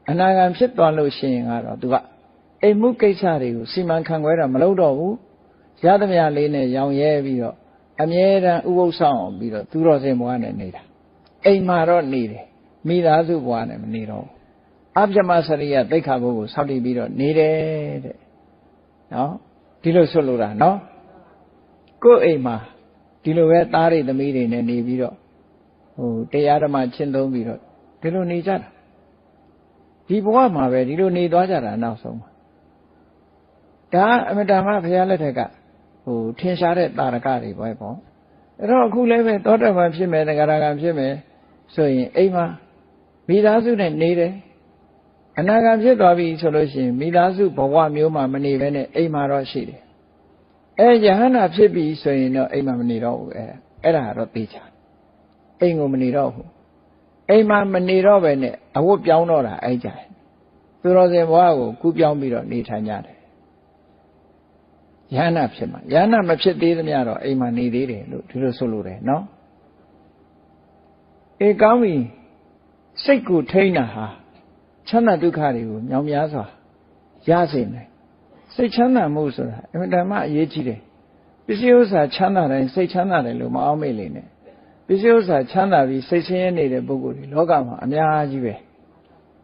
S1: အနာဂံဖြစ်သွားလို့ရှိရင်ကတော့သူကအိမ်မှုကိစ္စတွေကိုစီမံခန့်ခွဲတာမလုပ်တော့ဘူးရသမျှလေးနဲ့ရောင်ရဲပြီးတော့အမြဲတမ်းဥပုသ်ဆောင်အောင်ပြီးတော့သူတော်စင်ဘဝနဲ့နေတာအိမ်မှာတော့နေတယ်မိသားစုဘဝနဲ့မနေတော့ဘူးအပြမစရိယသိက္ခာပုဂ္ဂိုလ်ဆောက်တည်ပြီးတော့နေတယ်တဲ့နော်ဒီလိုဆွလို့တာနော်ကိုယ့်အိမ်မှာဒီလိုပဲသားတွေသမီးတွေနဲ့နေပြီးတော့တရားဓမ္မရှင်းသုံးပြီးတော့ဒီလိုနေကြတာဒီဘဝမှာပဲဒီလိုနေသွားကြတာနောက်ဆုံးမှာဒါအမတမဘုရားလက်ထက်ကထင်ရှားတဲ့တာရကတွေပဲပေါ့အဲ့တော့အခုလည်းပဲသောတာပန်ဖြစ်မယ်သဂရဂံဖြစ်မယ်ဆိုရင်အိမ်မှာမိသားစုနဲ့နေတယ်အနာဂံဖြစ်သွားပြီဆိုလို့ရှိရင်မိသားစုဘဝမျိုးမှာမနေဘဲနဲ့အိမ်မှာတော့ရှိတယ်ယဟန္တာဖြစ်ပြီဆိုရင်တော့အိမ်မှာမနေတော့ဘူးအဲ့ဒါတော့သိချာအိမ်ကိုမနေတော့ဘူးအိမ်မှာမနေတော့ပဲနဲ့အဝတ်ပြောင်းတော့တာအဲ့ကြတယ်သူတော်စင်ဘဝကိုကူးပြောင်းပြီးတော့နေထိုင်ကြတယ်ယဟန္တာဖြစ်မှာယဟန္တာမဖြစ်သေးသမျှတော့အိမ်မှာနေသေးတယ်လို့ဒီလိုဆိုလို့တယ်နော်ကောင်းပြီစိတ်ကိုထိန်းတာဟာချမ်းသာဒုက္ခတွေကိုမြောင်များစွာရစေတယ်စိတ်ချမ်းသာမှုဆိုတာအမှန်တမ်းအရေးကြီးတယ်ပစ္စည်းဥစ္စာချမ်းသာတိုင်းစိတ်ချမ်းသာတယ်လို့မအောင်မေ့လေနဲ့ပစ္စည်းဥစ္စာချမ်းသာပြီးစိတ်ဆင်းရဲနေတဲ့ပုဂ္ဂိုလ်တွေလောကမှာအများကြီးပဲ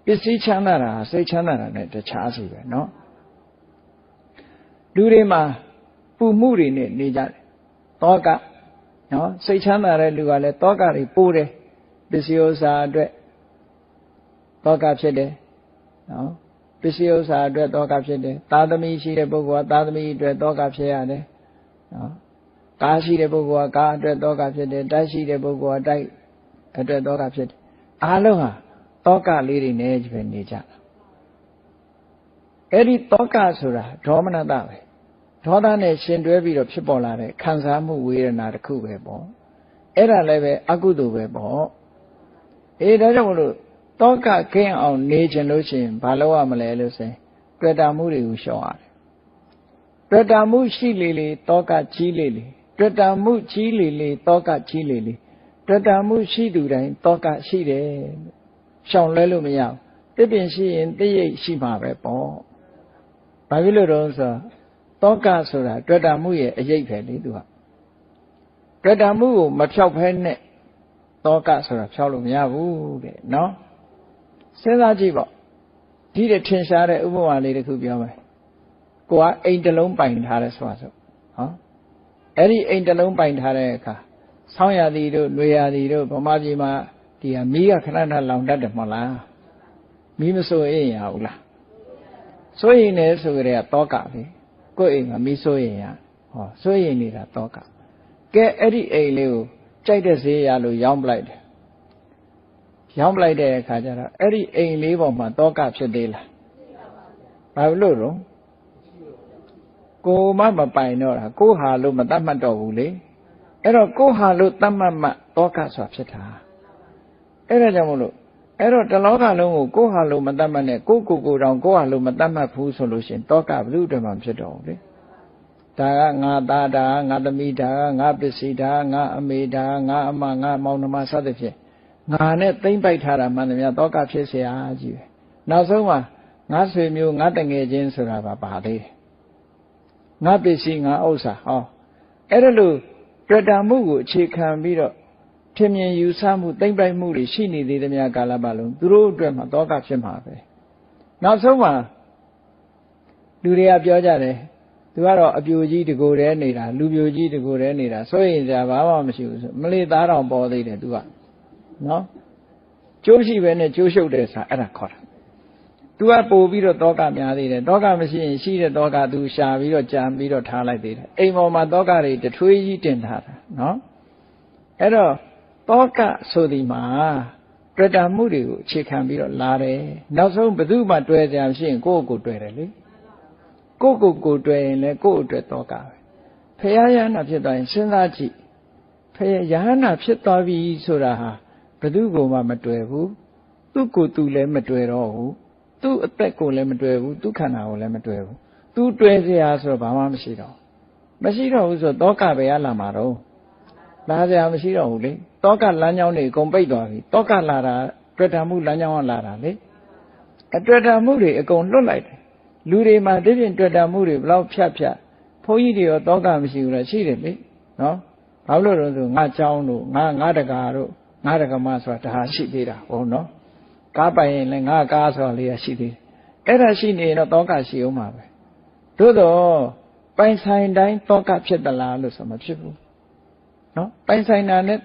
S1: ပစ္စည်းချမ်းသာတာစိတ်ချမ်းသာတာနဲ့တခြားစီပဲเนาะလူတွေမှာပူမှုတွေနဲ့နေကြတယ်တောကเนาะစိတ်ချမ်းသာတဲ့လူကလည်းတောကတွေပိုးတယ်ပစ္စည်းဥစ္စာအတွက် တောကဖြစ်တယ်နော်ပစ္စည်းဥစ္စာအတွက်တောကဖြစ်တယ်သာသမီရှိတဲ့ပုဂ္ဂိုလ်ကသာသမီအတွက်တောကဖြစ်ရတယ်နော်ကားရှိတဲ့ပုဂ္ဂိုလ်ကကားအတွက်တောကဖြစ်တယ်တိုက်ရှိတဲ့ပုဂ္ဂိုလ်ကတိုက်အတွက်တောကဖြစ်တယ်အားလုံးဟာတောကလေးတွေနဲ့ပဲနေကြတာအဲ့ဒီတောကဆိုတာဒေါမနတပဲဒေါသနဲ့ရှင်တွဲပြီးတော့ဖြစ်ပေါ်လာတဲ့ခံစားမှုဝေဒနာတစ်ခုပဲပေါ့အဲ့ဒါလည်းပဲအကုသိုလ်ပဲပေါ့ဒါကြောင့်မလို့တောကခင်းအောင်နေခြင်းလို့ရှိရင်ဘာလုပ်ရမလဲလို့ဆိုရင်တွေ့တာမှုတွေကိုရှောင်ရတယ်တွေ့တာမှုရှိလေလေတောကကြီးလေလေတွေ့တာမှုကြီးလေလေတောကကြီးလေလေတွေ့တာမှုရှိသူတိုင်းတောကရှိတယ်ရှောင်လဲလို့မရဘူးတစ်ပင်ရှိရင်တစ်ရိပ်ရှိမှာပဲပေါ့ဘာဖြစ်လို့တော့ဆိုတောကဆိုတာတွေ့တာမှုရဲ့အရေးပဲလေသူကတွေ့တာမှုကိုမဖြောက်ဖဲနဲ့တောကဆိုတာဖြောက်လို့မရဘူးတဲ့နော်စဉ်းစားကြည့်ပေါ့ဒီတဲ့ထင်ရှားတဲ့ဥပမာလေးတစ်ခုပြောမယ်ကိုကအိမ်တစ်လုံးပိုင်ထားတယ်ဆိုပါစို့ဟောအဲ့ဒီအိမ်တစ်လုံးပိုင်ထားတဲ့အခါဆောင်းရာသီတို့နွေရာသီတို့ဗမာပြည်မှာဒီဟာမီးကခဏခဏလောင်တတ်တယ်မဟုတ်လားမီးမစိုးရင်ရဘူးလားစိုးရင်လည်းဆိုကြတဲ့တောကလေကိုယ့်အိမ်မှာမီးစိုးရင်ရဟောစိုးရင်နေတာတောကကဲအဲ့ဒီအိမ်လေးကိုကြိုက်တဲ့ဈေးရလို့ရောင်းပလိုက်တယ်ရောင်းပလိုက်တဲ့အခါကျတော့အဲ့ဒီအိမ်လေးပေါ်မှာတောကဖြစ်သေးလားဘာလို့တော့ကိုမမပိုင်တော့တာကိုဟာလို့မတတ်မှတ်တော့ဘူးလေအဲ့တော့ကိုဟာလို့တတ်မှတ်မှတောကဆိုတာဖြစ်တာအဲ့ဒါကြောင့်မို့လို့အဲ့တော့တလောကလုံးကိုကိုဟာလို့မတတ်မှတ်နဲ့ကိုတောင်ကိုဟာလို့မတတ်မှတ်ဘူးဆိုလို့ရှိရင်တောကဘယ်လိုတည်းမှဖြစ်တော့ဘူးလေဒါကငါသားဒါငါသမီးဒါငါပစ္စည်းဒါငါအမေဒါငါအမငါမောင်နှမစသဖြင့်ငါနဲ့သိမ့်ပိုက်ထားတာမှန်တယ်များတောကဖြစ်เสียကြီးပဲနောက်ဆုံးမှာငါဆွေမျိုးငါတငယ်ချင်းဆိုတာပါသေးတယ်ငါပစ္စည်းငါဥစ္စာဟောအဲ့ဒါလို့တွေ့တာမှုကိုအခြေခံပြီးတော့ထင်မြင်ယူဆမှုသိမ့်ပိုက်မှုတွေရှိနေသေးသမျှကာလပတ်လုံးသူတို့အတွက်မှာတောကဖြစ်မှာပဲနောက်ဆုံးမှာလူတွေကပြောကြတယ်သူကတော့အပြိုကြီးတကိုယ်တည်းနေတာလူပြိုကြီးတကိုယ်တည်းနေတာဆိုရင်ကြာဘာမှမရှိဘူးဆိုမလေးသားတော်ပေါ်သေးတယ်သူကနော်ကျိုးရှိပဲနဲ့ကျိုးရှုပ်တယ်ဆိုတာအဲ့ဒါခေါ်တာသူကပို့ပြီးတော့တောကများသေးတယ်တောကမရှိရင်ရှိတဲ့တောကသူရှာပြီးတော့ကြံပြီးတော့ထားလိုက်သေးတယ်အိမ်ပေါ်မှာတောကတွေတထွေးကြီးတင်ထားတာနော်အဲ့တော့တောကဆိုဒီမှာတွေ့တာမှုတွေကိုအခြေခံပြီးတော့လာတယ်နောက်ဆုံးဘယ်သူမှတွေ့ကြမရှိရင်ကိုယ့်ကိုယ်တွေ့တယ်လေကိုယ့်ကိုယ်တွေ့ရင်လည်းကိုယ့်အတွက်တောကပဲဖရာယန္တာဖြစ်သွားရင်စဉ်းစားကြည့်ဖရာယန္တာဖြစ်သွားပြီဆိုတာဟာဘယ်သူကိုမှမတွေ့ဘူးသူ့ကိုယ်သူလည်းမတွေ့တော့ဘူးသူ့အသက်ကိုလည်းမတွေ့ဘူးသူ့ခန္ဓာကိုလည်းမတွေ့ဘူးသူတွေ့เสียဆိုတော့ဘာမှမရှိတော့ဘူးဆိုတော့တောကပဲရလာမှာတော့လာစရာမရှိတော့ဘူးလေတောကလမ်းကြောင်းတွေအကုန်ပိတ်သွားပြီတောကလာတာတွေ့တာမှုလမ်းကြောင်းကလာတာလေအတွေ့တာမှုတွေအကုန်လွတ်လိုက်တယ်လူတွေမှာဒီပြင်တွေ့တာမှုတွေဘလောက်ဖြတ်ဘုန်းကြီးတွေရောတောကမရှိဘူးလားရှိတယ်လေနော်ဘာလို့လဲဆိုငါเจ้าတို့ငါတကာတို့ငါတကမဆိုတာဒါရှိသေးတာဟုတ်နော်ကားပိုင်ရင်လည်းငါကားဆိုတာလေးရှိသေးတယ်အဲ့ဒါရှိနေတော့တောကရှိအောင်ပါပဲသို့တော့ပိုင်ဆိုင်တိုင်းတောကဖြစ်သလားလို့ဆိုမဖြစ်ဘူးနော်ပိုင်ဆိုင်တာနဲ့